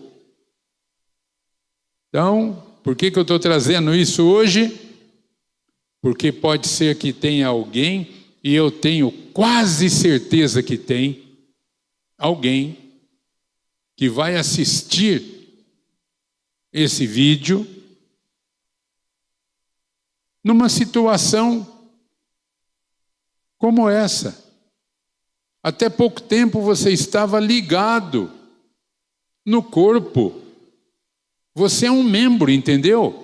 S2: Então, por que eu estou trazendo isso hoje? Porque pode ser que tenha alguém, e eu tenho quase certeza que tem alguém que vai assistir esse vídeo numa situação como essa. Até pouco tempo você estava ligado no corpo. Você é um membro, entendeu?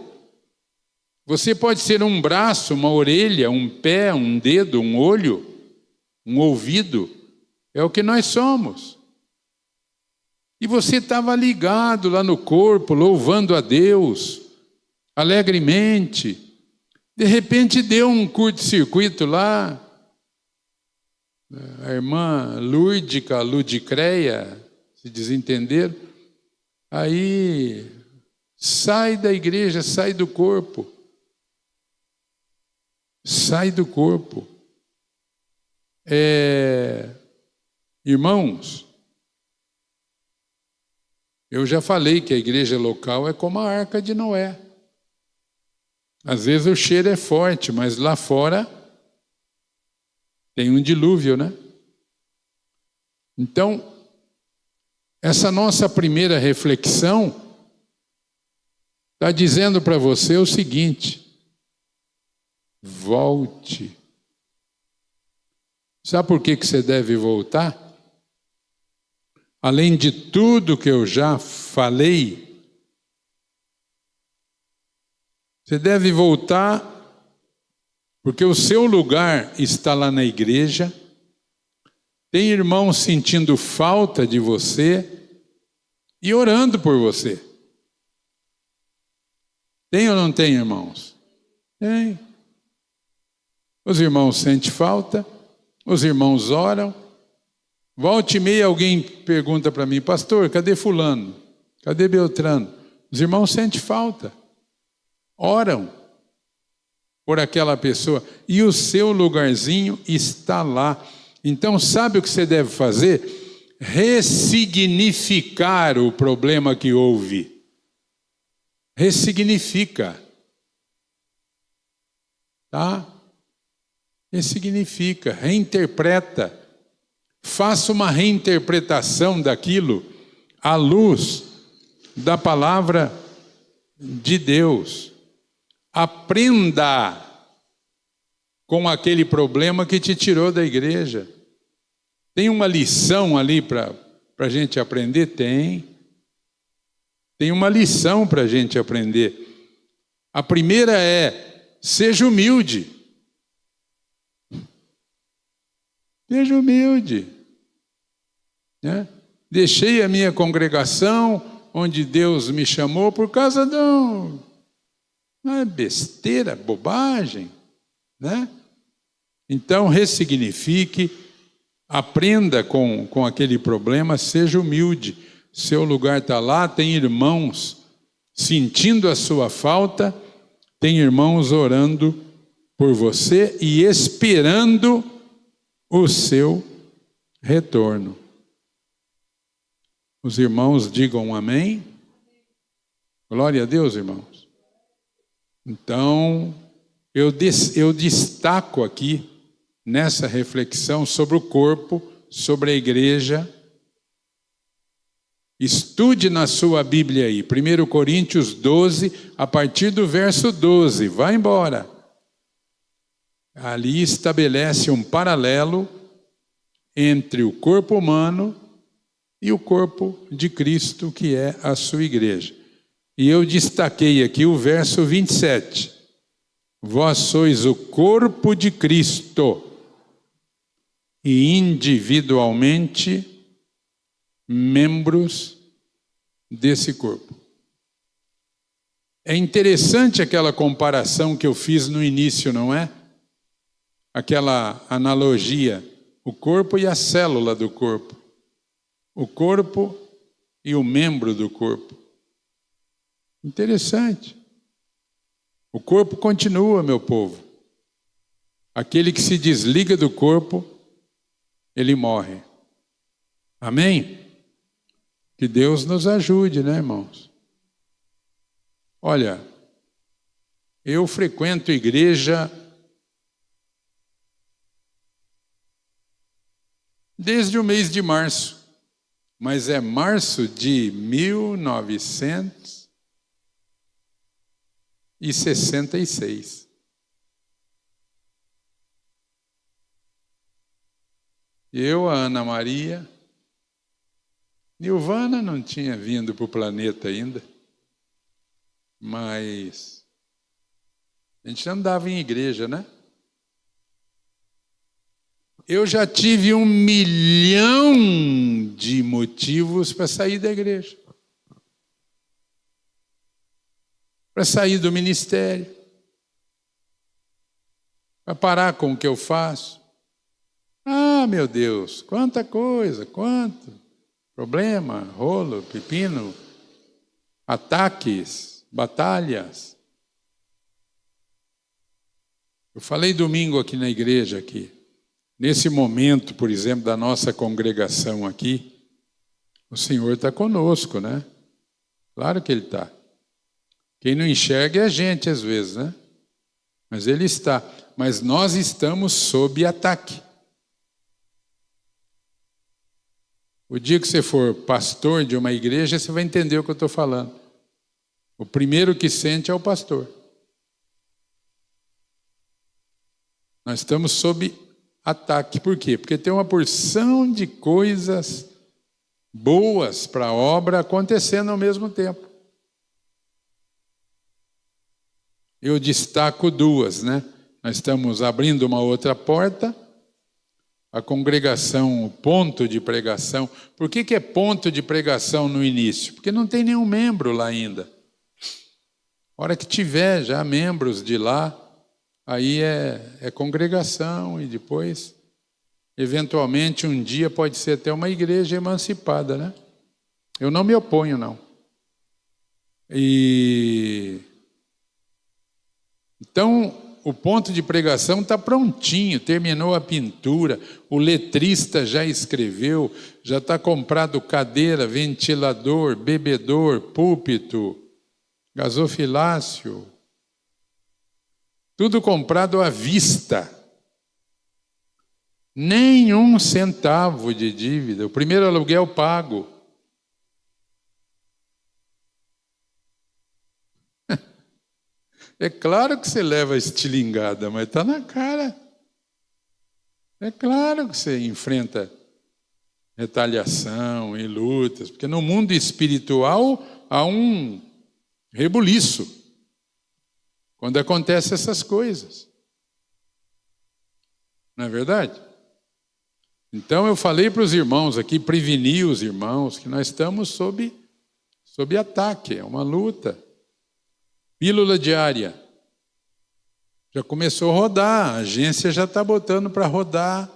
S2: Você pode ser um braço, uma orelha, um pé, um dedo, um olho, um ouvido. É o que nós somos. E você estava ligado lá no corpo, louvando a Deus, alegremente. De repente deu um curto-circuito lá. A irmã Lúdica, Ludicreia, se desentenderam. Aí sai da igreja, sai do corpo. Sai do corpo. Irmãos, eu já falei que a igreja local é como a Arca de Noé. Às vezes o cheiro é forte, mas lá fora tem um dilúvio, né? Então, essa nossa primeira reflexão está dizendo para você o seguinte: volte Sabe por que você deve voltar? Além de tudo que eu já falei, você deve voltar porque o seu lugar está lá na igreja. Tem irmãos sentindo falta de você e orando por você. Tem ou não tem, irmãos? Tem. Os irmãos sentem falta, os irmãos oram. Volta e meia alguém pergunta para mim: pastor, cadê fulano? Cadê Beltrano? Os irmãos sentem falta, oram por aquela pessoa e o seu lugarzinho está lá. Então sabe o que você deve fazer? Ressignificar o problema que houve. Ressignifica. Tá? Ressignifica, reinterpreta. Faça uma reinterpretação daquilo à luz da palavra de Deus. Aprenda com aquele problema que te tirou da igreja. Tem uma lição ali para a gente aprender? Tem. Tem uma lição para a gente aprender. A primeira é: seja humilde. Seja humilde. Né? Deixei a minha congregação, onde Deus me chamou, por causa de uma besteira, bobagem. Né? Então, ressignifique, aprenda com aquele problema, seja humilde. Seu lugar está lá, tem irmãos sentindo a sua falta, tem irmãos orando por você e esperando o seu retorno. Os irmãos digam amém. Glória a Deus, irmãos. Então, eu destaco aqui, nessa reflexão sobre o corpo, sobre a igreja. Estude na sua Bíblia aí, 1 Coríntios 12, a partir do verso 12, vai embora. Ali estabelece um paralelo entre o corpo humano e o corpo de Cristo, que é a sua igreja. E eu destaquei aqui o verso 27. Vós sois o corpo de Cristo e individualmente membros desse corpo. É interessante aquela comparação que eu fiz no início, não é? Aquela analogia, o corpo e a célula do corpo, o corpo e o membro do corpo. Interessante. O corpo continua, meu povo. Aquele que se desliga do corpo, ele morre. Amém? Que Deus nos ajude, né, irmãos? Olha, eu frequento igreja desde o mês de março, mas é março de 1966. Eu, a Ana Maria, Nilvana não tinha vindo para o planeta ainda, mas a gente andava em igreja, né? Eu já tive 1 milhão de motivos para sair da igreja. Para sair do ministério. Para parar com o que eu faço. Ah, meu Deus, quanta coisa, quanto problema, rolo, pepino, ataques, batalhas. Eu falei domingo aqui na igreja aqui. Nesse momento, por exemplo, da nossa congregação aqui, o Senhor está conosco, né? Claro que Ele está. Quem não enxerga é a gente, às vezes, né? Mas Ele está. Mas nós estamos sob ataque. O dia que você for pastor de uma igreja, você vai entender o que eu estou falando. O primeiro que sente é o pastor. Nós estamos sob ataque. Por quê? Porque tem uma porção de coisas boas para a obra acontecendo ao mesmo tempo. Eu destaco duas, né? Nós estamos abrindo uma outra porta, a congregação, o ponto de pregação. Por que é ponto de pregação no início? Porque não tem nenhum membro lá ainda. A hora que tiver já membros de lá, aí é congregação e depois, eventualmente, um dia pode ser até uma igreja emancipada, né? Eu não me oponho, não. Então, o ponto de pregação está prontinho, terminou a pintura, o letrista já escreveu, já está comprado cadeira, ventilador, bebedor, púlpito, gasofilácio, tudo comprado à vista. Nenhum centavo de dívida, o primeiro aluguel pago. É claro que você leva estilingada, mas está na cara. É claro que você enfrenta retaliação e lutas, porque no mundo espiritual há um rebuliço quando acontecem essas coisas. Não é verdade? Então eu falei para os irmãos aqui, preveni os irmãos, que nós estamos sob ataque, é uma luta. Pílula diária. Já começou a rodar, a agência já está botando para rodar.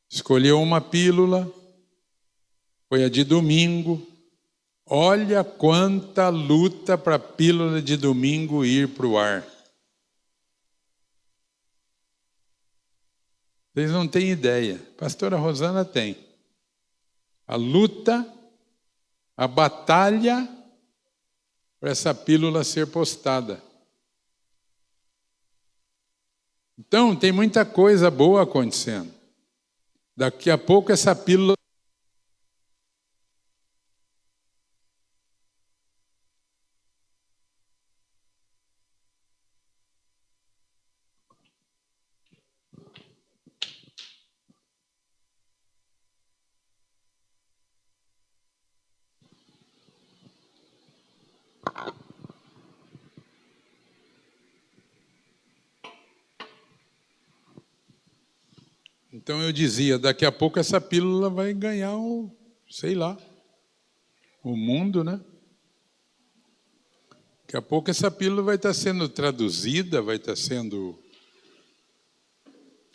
S2: Escolheu uma pílula, foi a de domingo. Olha quanta luta para a pílula de domingo ir para o ar. Vocês não têm ideia. Pastora Rosana tem. A luta, a batalha para essa pílula ser postada. Então, tem muita coisa boa acontecendo. Daqui a pouco essa pílula Então eu dizia, daqui a pouco essa pílula vai ganhar o mundo, né? Daqui a pouco essa pílula vai estar sendo traduzida, vai estar sendo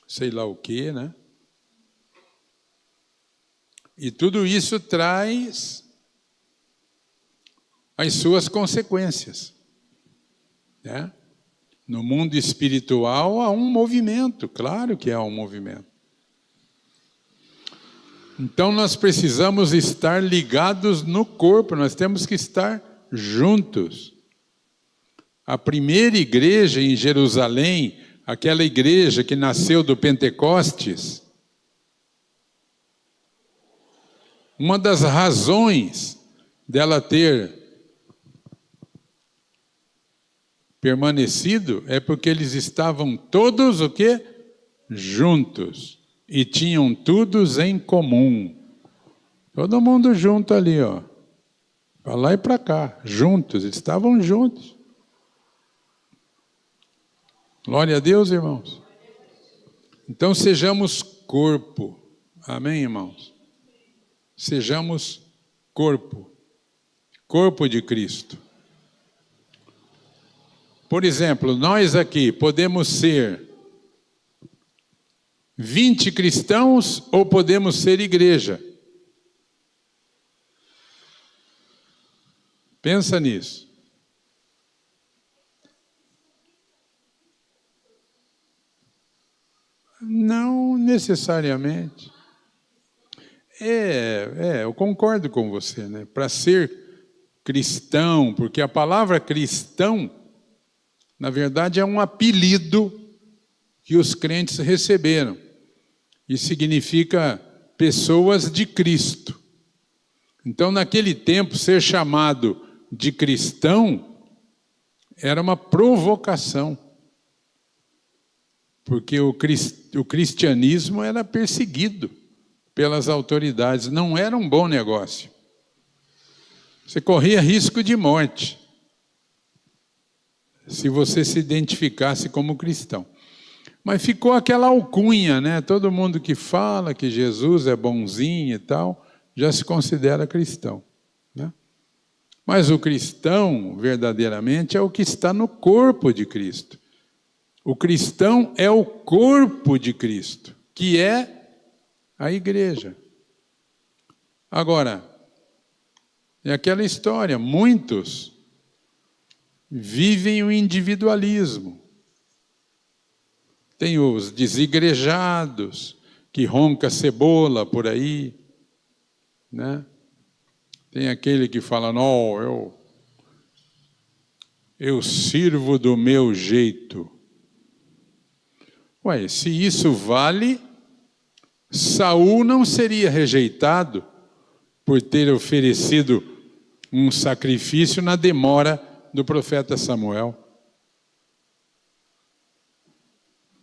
S2: sei lá o quê, né? E tudo isso traz as suas consequências, né? No mundo espiritual há um movimento, claro que há um movimento. Então nós precisamos estar ligados no corpo, nós temos que estar juntos. A primeira igreja em Jerusalém, aquela igreja que nasceu do Pentecostes, uma das razões dela ter permanecido é porque eles estavam todos o quê? Juntos. E tinham todos em comum. Todo mundo junto ali, ó. Para lá e para cá, juntos, eles estavam juntos. Glória a Deus, irmãos. Então sejamos corpo. Amém, irmãos? Sejamos corpo. Corpo de Cristo. Por exemplo, nós aqui podemos ser 20 cristãos ou podemos ser igreja? Pensa nisso. Não necessariamente. Eu concordo com você, né? Para ser cristão, porque a palavra cristão, na verdade, é um apelido que os crentes receberam. E significa pessoas de Cristo. Então, naquele tempo, ser chamado de cristão era uma provocação. Porque o cristianismo era perseguido pelas autoridades, não era um bom negócio. Você corria risco de morte se você se identificasse como cristão. Mas ficou aquela alcunha, né? Todo mundo que fala que Jesus é bonzinho e tal, já se considera cristão, né? Mas o cristão, verdadeiramente, é o que está no corpo de Cristo. O cristão é o corpo de Cristo, que é a igreja. Agora, é aquela história, muitos vivem o individualismo. Tem os desigrejados, que ronca cebola por aí, né? Tem aquele que fala, não, eu sirvo do meu jeito. Ué, se isso vale, Saul não seria rejeitado por ter oferecido um sacrifício na demora do profeta Samuel.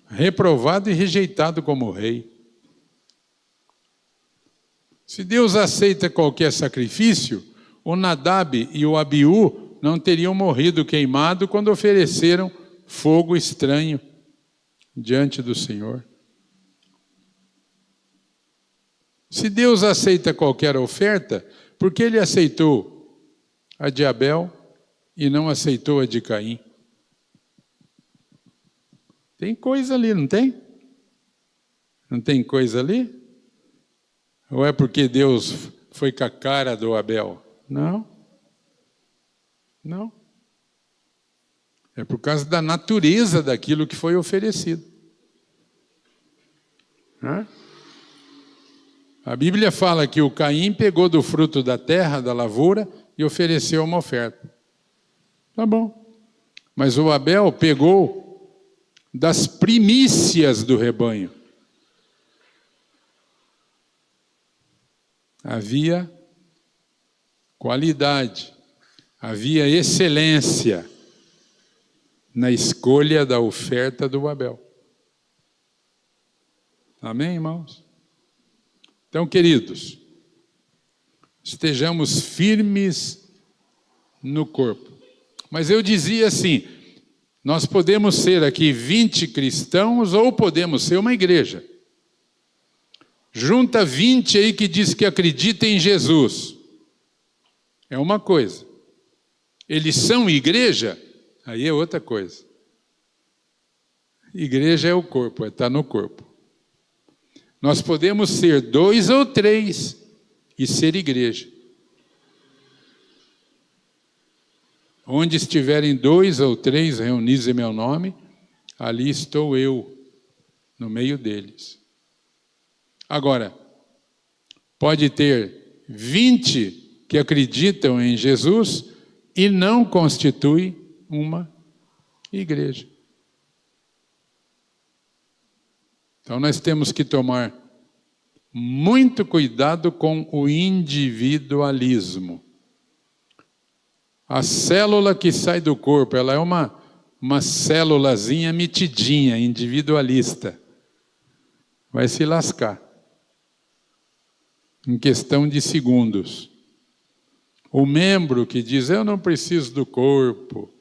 S2: Reprovado e rejeitado como rei. Se Deus aceita qualquer sacrifício, o Nadab e o Abiú não teriam morrido queimado quando ofereceram fogo estranho diante do Senhor. Se Deus aceita qualquer oferta, por que Ele aceitou a de Abel e não aceitou a de Caim? Tem coisa ali, não tem? Não tem coisa ali? Ou é porque Deus foi com a cara do Abel? Não. Não. É por causa da natureza daquilo que foi oferecido. A Bíblia fala que o Caim pegou do fruto da terra, da lavoura, e ofereceu uma oferta. Tá bom. Mas o Abel pegou das primícias do rebanho. Havia qualidade, havia excelência na escolha da oferta do Abel. Amém, irmãos? Então, queridos, estejamos firmes no corpo. Mas eu dizia assim, nós podemos ser aqui 20 cristãos ou podemos ser uma igreja. Junta 20 aí que diz que acredita em Jesus. É uma coisa. Eles são igreja? Aí é outra coisa. Igreja é o corpo, está no corpo. Nós podemos ser 2 ou 3 e ser igreja. Onde estiverem 2 ou 3 reunidos em meu nome, ali estou eu, no meio deles. Agora, pode ter 20 que acreditam em Jesus e não constitui uma igreja. Então nós temos que tomar muito cuidado com o individualismo. A célula que sai do corpo, ela é uma célulazinha metidinha, individualista. Vai se lascar. Em questão de segundos. O membro que diz, eu não preciso do corpo.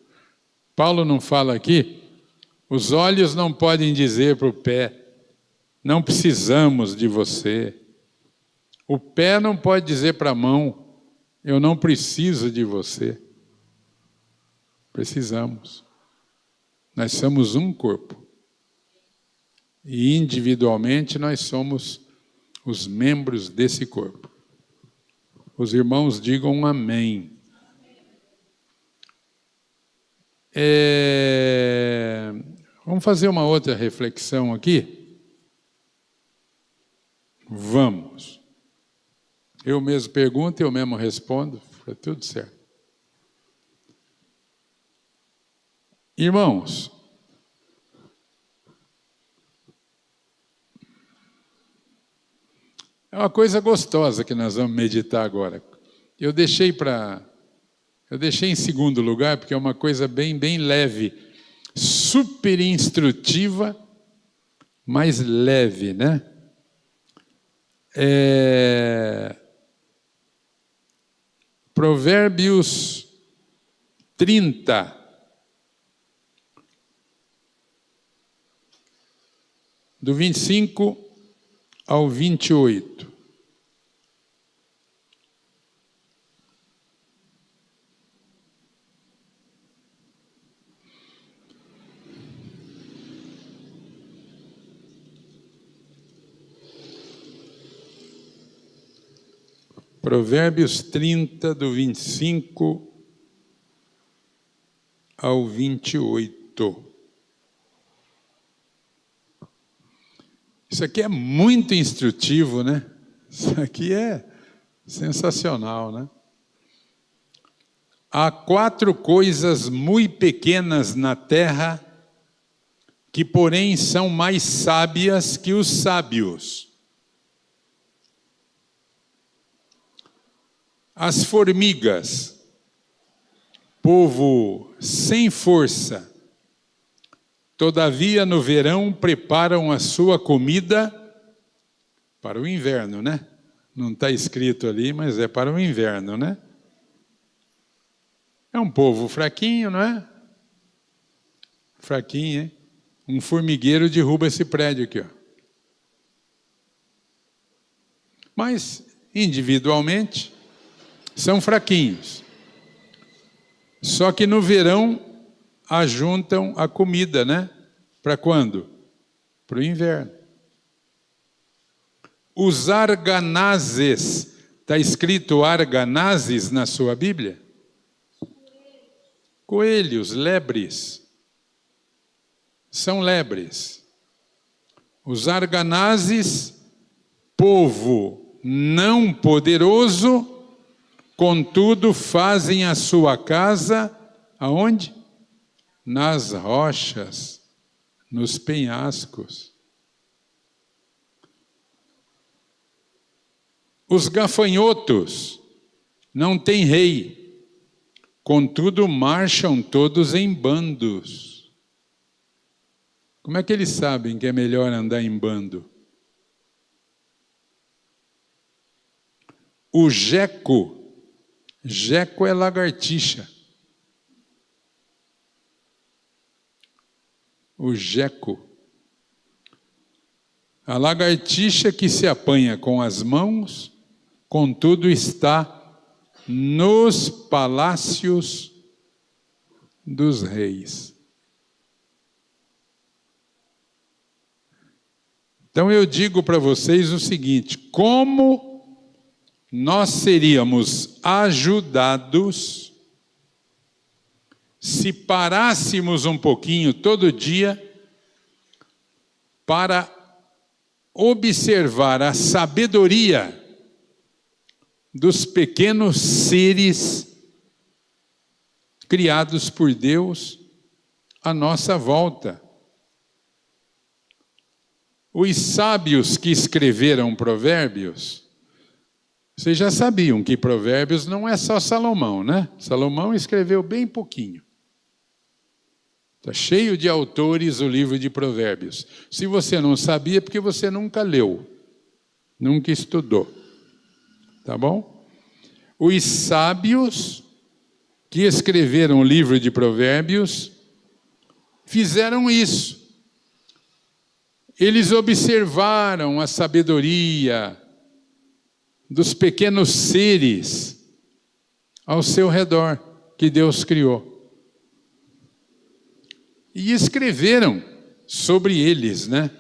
S2: Paulo não fala aqui, os olhos não podem dizer para o pé, não precisamos de você. O pé não pode dizer para a mão, eu não preciso de você. Precisamos. Nós somos um corpo. E individualmente nós somos os membros desse corpo. Os irmãos digam amém. Vamos fazer uma outra reflexão aqui? Vamos. Eu mesmo pergunto, eu mesmo respondo, fica tudo certo. Irmãos, é uma coisa gostosa que nós vamos meditar agora. Eu deixei em segundo lugar, porque é uma coisa bem leve, super instrutiva mais leve, né? Provérbios 30. Do 25 ao 28. Provérbios 30, do 25 ao 28. Isso aqui é muito instrutivo, né? Isso aqui é sensacional, né? Há 4 coisas muito pequenas na terra, que porém são mais sábias que os sábios. As formigas, povo sem força, todavia no verão preparam a sua comida para o inverno, né? Não está escrito ali, mas é para o inverno, né? É um povo fraquinho, não é? Fraquinho, hein? Um formigueiro derruba esse prédio aqui, ó. Mas, individualmente, são fraquinhos. Só que no verão ajuntam a comida, né? Para quando? Para o inverno. Os arganazes, está escrito arganazes na sua Bíblia? Coelhos, lebres. São lebres. Os arganazes, povo não poderoso, contudo, fazem a sua casa, aonde? Nas rochas, nos penhascos. Os gafanhotos não têm rei, contudo, marcham todos em bandos. Como é que eles sabem que é melhor andar em bando? O geco é lagartixa. O geco. A lagartixa que se apanha com as mãos, contudo está nos palácios dos reis. Então eu digo para vocês o seguinte: como nós seríamos ajudados se parássemos um pouquinho todo dia para observar a sabedoria dos pequenos seres criados por Deus à nossa volta. Os sábios que escreveram Provérbios, vocês já sabiam que Provérbios não é só Salomão, né? Salomão escreveu bem pouquinho. Está cheio de autores o livro de Provérbios. Se você não sabia, é porque você nunca leu, nunca estudou. Tá bom? Os sábios que escreveram o livro de Provérbios fizeram isso. Eles observaram a sabedoria dos pequenos seres ao seu redor que Deus criou. E escreveram sobre eles, né?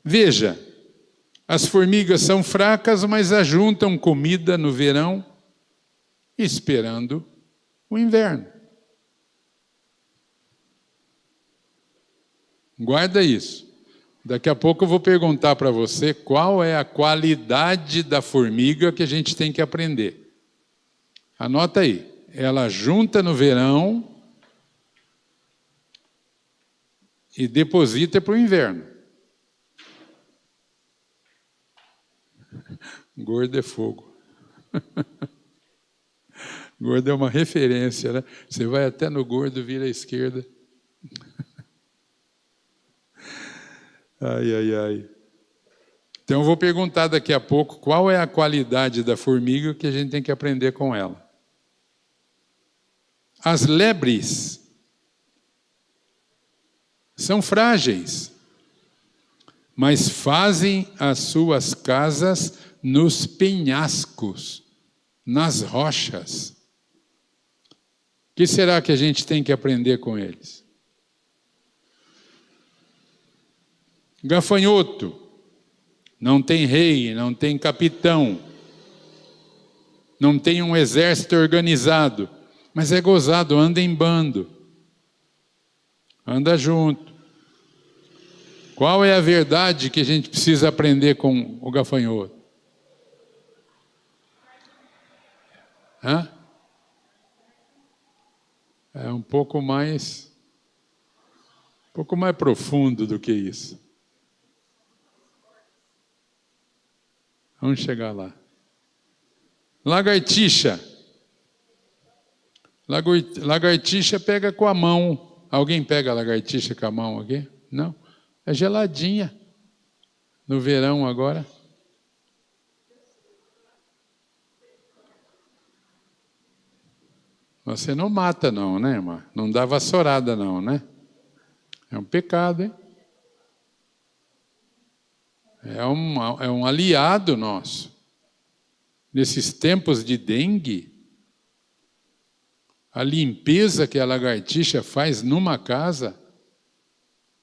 S2: Veja, as formigas são fracas, mas ajuntam comida no verão, esperando o inverno. Guarda isso. Daqui a pouco eu vou perguntar para você qual é a qualidade da formiga que a gente tem que aprender. Anota aí. Ela junta no verão e deposita para o inverno. Gordo é fogo. Gordo é uma referência, né? Você vai até no gordo, vira à esquerda. Ai, ai, ai. Então eu vou perguntar daqui a pouco qual é a qualidade da formiga que a gente tem que aprender com ela. As lebres são frágeis, mas fazem as suas casas nos penhascos, nas rochas. O que será que a gente tem que aprender com eles? Gafanhoto, não tem rei, não tem capitão, não tem um exército organizado, mas é gozado, anda em bando, anda junto. Qual é a verdade que a gente precisa aprender com o gafanhoto? É um pouco mais profundo do que isso. Vamos chegar lá. Lagartixa. Lagartixa pega com a mão. Alguém pega a lagartixa com a mão aqui? Não? É geladinha. No verão agora. Você não mata não, né, irmã? Não dá vassourada não, né? É um pecado, hein? É um aliado nosso. Nesses tempos de dengue, a limpeza que a lagartixa faz numa casa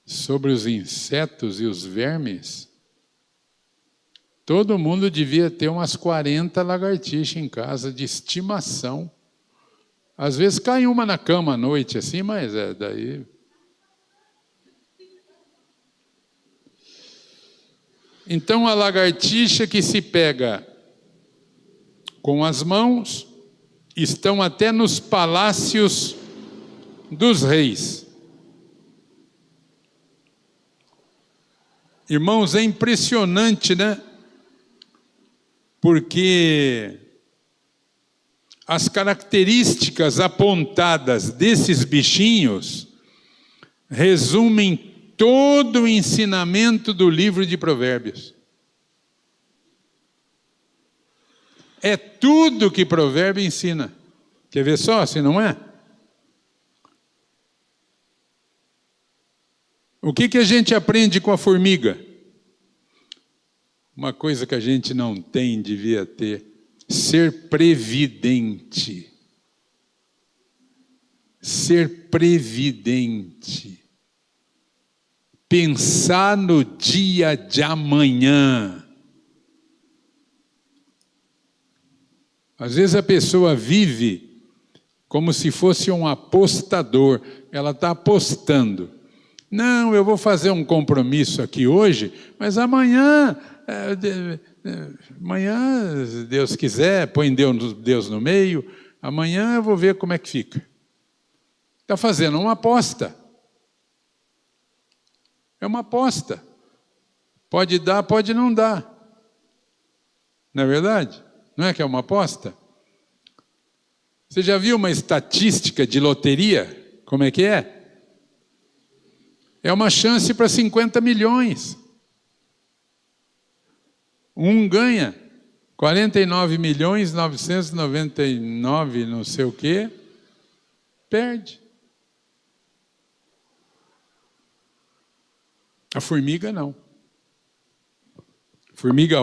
S2: sobre os insetos e os vermes, todo mundo devia ter umas 40 lagartixas em casa de estimação. Às vezes cai uma na cama à noite assim, mas daí... Então a lagartixa que se pega com as mãos estão até nos palácios dos reis. Irmãos, é impressionante, né? Porque as características apontadas desses bichinhos resumem todo o ensinamento do livro de Provérbios. É tudo que Provérbio ensina. Quer ver só, se não é? O que a gente aprende com a formiga? Uma coisa que a gente não tem, devia ter. Ser previdente. Ser previdente. Pensar no dia de amanhã. Às vezes a pessoa vive como se fosse um apostador. Ela está apostando. Não, eu vou fazer um compromisso aqui hoje, mas amanhã, se Deus quiser, põe Deus no meio, amanhã eu vou ver como é que fica. Está fazendo uma aposta. É uma aposta. Pode dar, pode não dar. Não é verdade? Não é que é uma aposta? Você já viu uma estatística de loteria? Como é que é? É uma chance para 50 milhões. Um ganha 49.999 não sei o quê, perde. A formiga não. Formiga,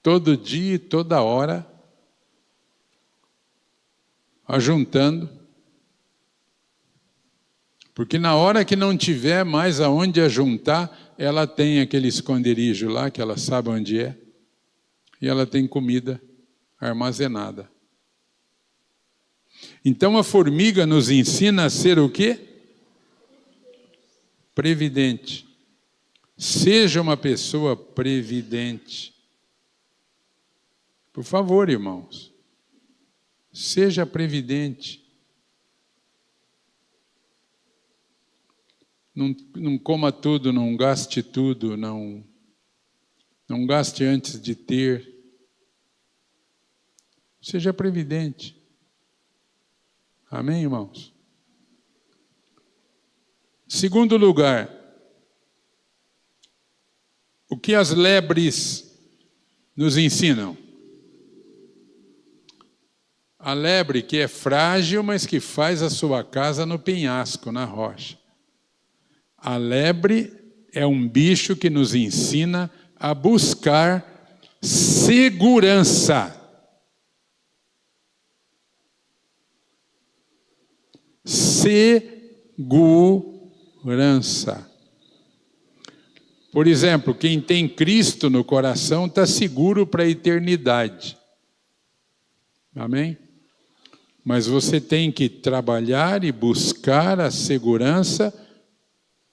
S2: todo dia e toda hora, ajuntando, porque na hora que não tiver mais aonde ajuntar, ela tem aquele esconderijo lá, que ela sabe onde é, e ela tem comida armazenada. Então a formiga nos ensina a ser o quê? Previdente. Seja uma pessoa previdente. Por favor, irmãos, seja previdente. Não coma tudo, não gaste tudo, não gaste antes de ter. Seja previdente. Amém, irmãos? Segundo lugar, o que as lebres nos ensinam? A lebre que é frágil, mas que faz a sua casa no penhasco, na rocha. A lebre é um bicho que nos ensina a buscar segurança. Segurança. Por exemplo, quem tem Cristo no coração está seguro para a eternidade. Amém? Mas você tem que trabalhar e buscar a segurança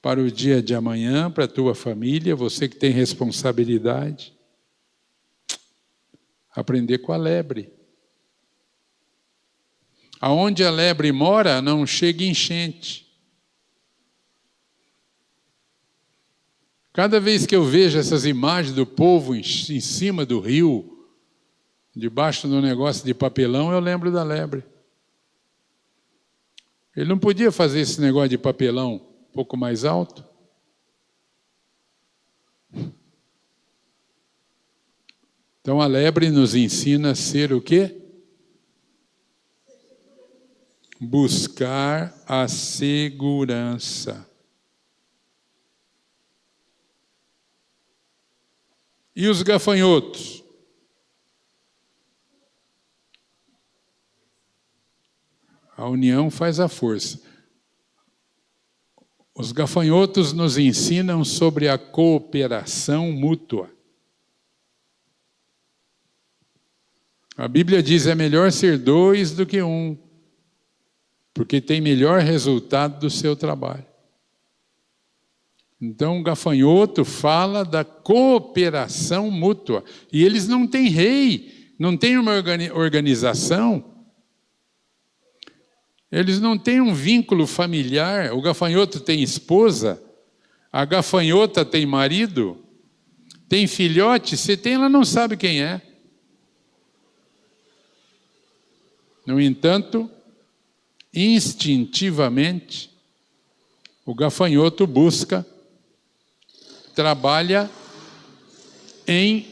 S2: para o dia de amanhã, para a tua família, você que tem responsabilidade. Aprender com a lebre. Aonde a lebre mora, não chega enchente. Cada vez que eu vejo essas imagens do povo em cima do rio, debaixo do negócio de papelão, eu lembro da lebre. Ele não podia fazer esse negócio de papelão um pouco mais alto? Então a lebre nos ensina a ser o quê? Buscar a segurança. E os gafanhotos? A união faz a força. Os gafanhotos nos ensinam sobre a cooperação mútua. A Bíblia diz: é melhor ser 2 do que 1, porque tem melhor resultado do seu trabalho. Então o gafanhoto fala da cooperação mútua. E eles não têm rei, não têm uma organização. Eles não têm um vínculo familiar. O gafanhoto tem esposa, a gafanhota tem marido, tem filhote. Se tem, ela não sabe quem é. No entanto, instintivamente, o gafanhoto busca, trabalha em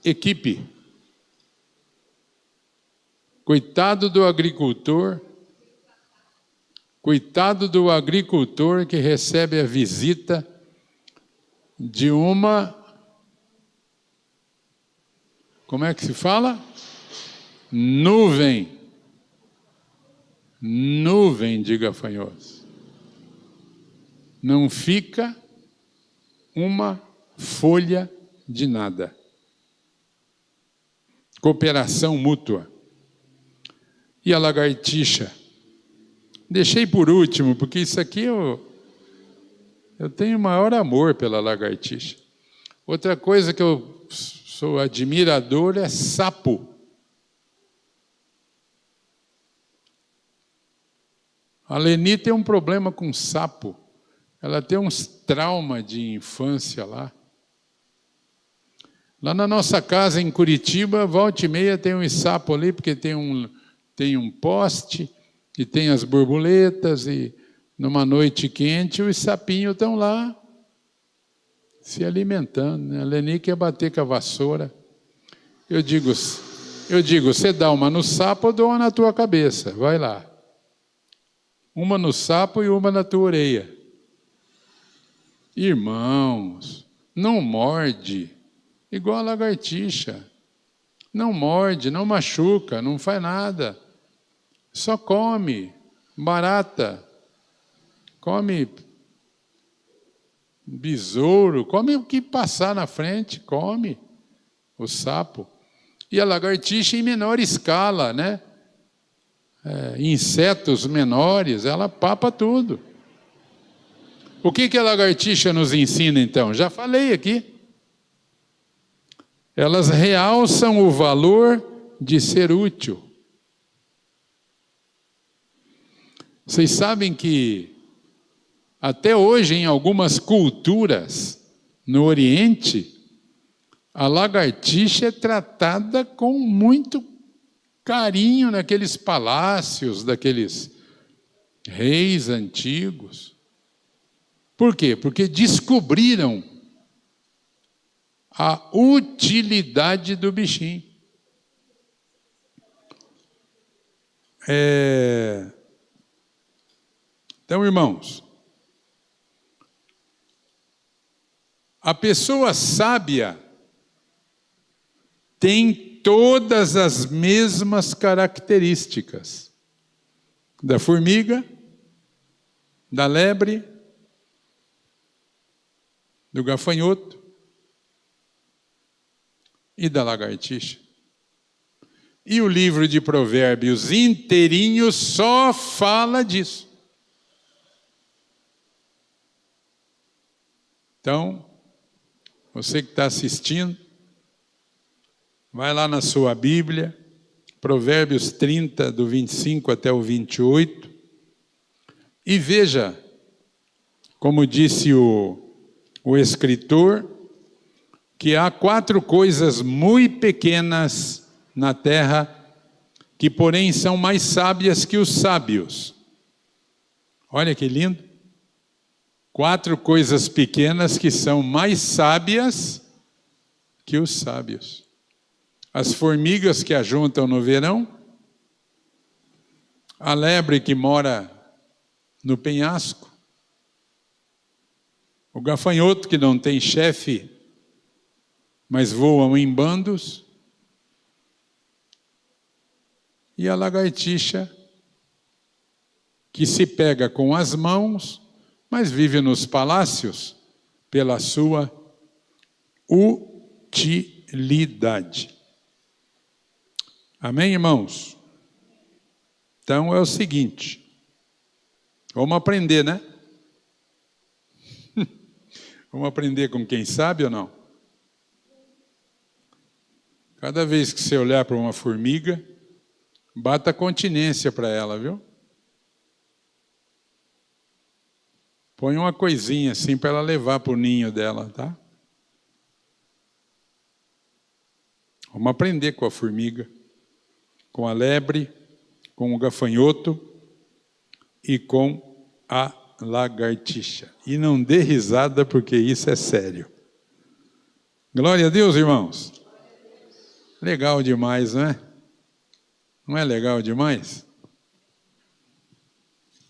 S2: equipe. Coitado do agricultor que recebe a visita de uma, como é que se fala? Nuvem de gafanhotos. Não fica uma folha de nada. Cooperação mútua. E a lagartixa? Deixei por último, porque isso aqui eu tenho maior amor pela lagartixa. Outra coisa que eu sou admirador é sapo. A Leni tem um problema com sapo. Ela tem uns traumas de infância lá. Lá na nossa casa em Curitiba, volta e meia tem um sapo ali, porque tem um poste, e tem as borboletas, e numa noite quente os sapinhos estão lá se alimentando, né? A Leni quer bater com a vassoura. Eu digo, você dá uma no sapo, eu dou uma na tua cabeça, vai lá. Uma no sapo e uma na tua orelha. Irmãos, não morde, igual a lagartixa. Não morde, não machuca, não faz nada. Só come barata, come besouro, come o que passar na frente, come o sapo. E a lagartixa em menor escala, né? Insetos menores, ela papa tudo. O que a lagartixa nos ensina então? Já falei aqui. Elas realçam o valor de ser útil. Vocês sabem que até hoje em algumas culturas no Oriente, a lagartixa é tratada com muito carinho naqueles palácios daqueles reis antigos. Por quê? Porque descobriram a utilidade do bichinho. Então, irmãos, a pessoa sábia tem todas as mesmas características da formiga, da lebre, do gafanhoto e da lagartixa. E o livro de Provérbios inteirinho só fala disso. Então, você que está assistindo, vai lá na sua Bíblia, Provérbios 30, do 25 até o 28, e veja, como disse o escritor, que há 4 coisas muito pequenas na terra, que porém são mais sábias que os sábios. Olha que lindo. 4 coisas pequenas que são mais sábias que os sábios. As formigas que ajuntam no verão, a lebre que mora no penhasco, o gafanhoto que não tem chefe, mas voam em bandos, e a lagartixa que se pega com as mãos, mas vive nos palácios pela sua utilidade. Amém, irmãos? Então é o seguinte, vamos aprender, né? Vamos aprender com quem sabe ou não? Cada vez que você olhar para uma formiga, bata continência para ela, viu? Põe uma coisinha assim para ela levar para o ninho dela, tá? Vamos aprender com a formiga, com a lebre, com o gafanhoto e com a lagartixa. E não dê risada, porque isso é sério. Glória a Deus, irmãos. Legal demais, não é? Não é legal demais?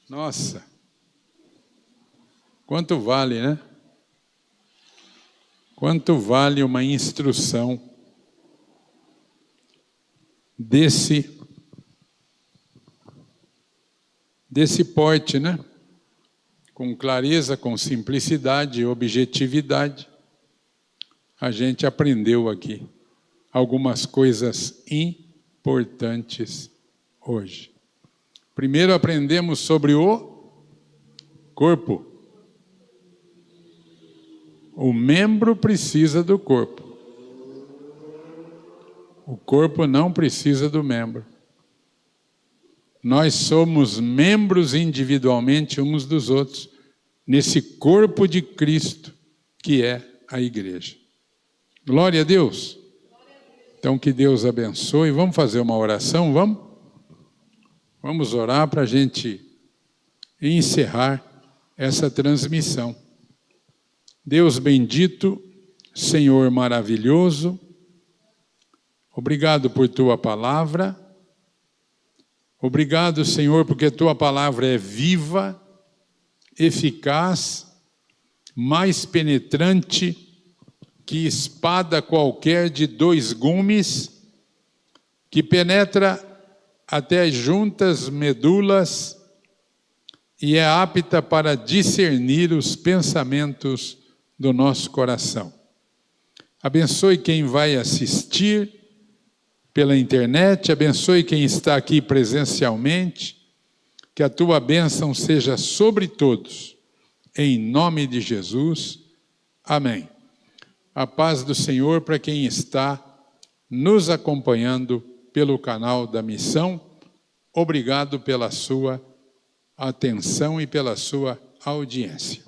S2: Nossa! Quanto vale, né? Quanto vale uma instrução desse porte, né? Com clareza, com simplicidade e objetividade, a gente aprendeu aqui algumas coisas importantes hoje. Primeiro aprendemos sobre o corpo. O membro precisa do corpo. O corpo não precisa do membro. Nós somos membros individualmente uns dos outros, nesse corpo de Cristo, que é a igreja. Glória a Deus! Então, que Deus abençoe. Vamos fazer uma oração, vamos? Vamos orar para a gente encerrar essa transmissão. Deus bendito, Senhor maravilhoso, obrigado por Tua palavra. Obrigado, Senhor, porque Tua palavra é viva, eficaz, mais penetrante que espada qualquer de 2 gumes, que penetra até as juntas medulas e é apta para discernir os pensamentos do nosso coração. Abençoe quem vai assistir pela internet, abençoe quem está aqui presencialmente, que a Tua bênção seja sobre todos, em nome de Jesus. Amém. A paz do Senhor para quem está nos acompanhando pelo canal da Missão. Obrigado pela sua atenção e pela sua audiência.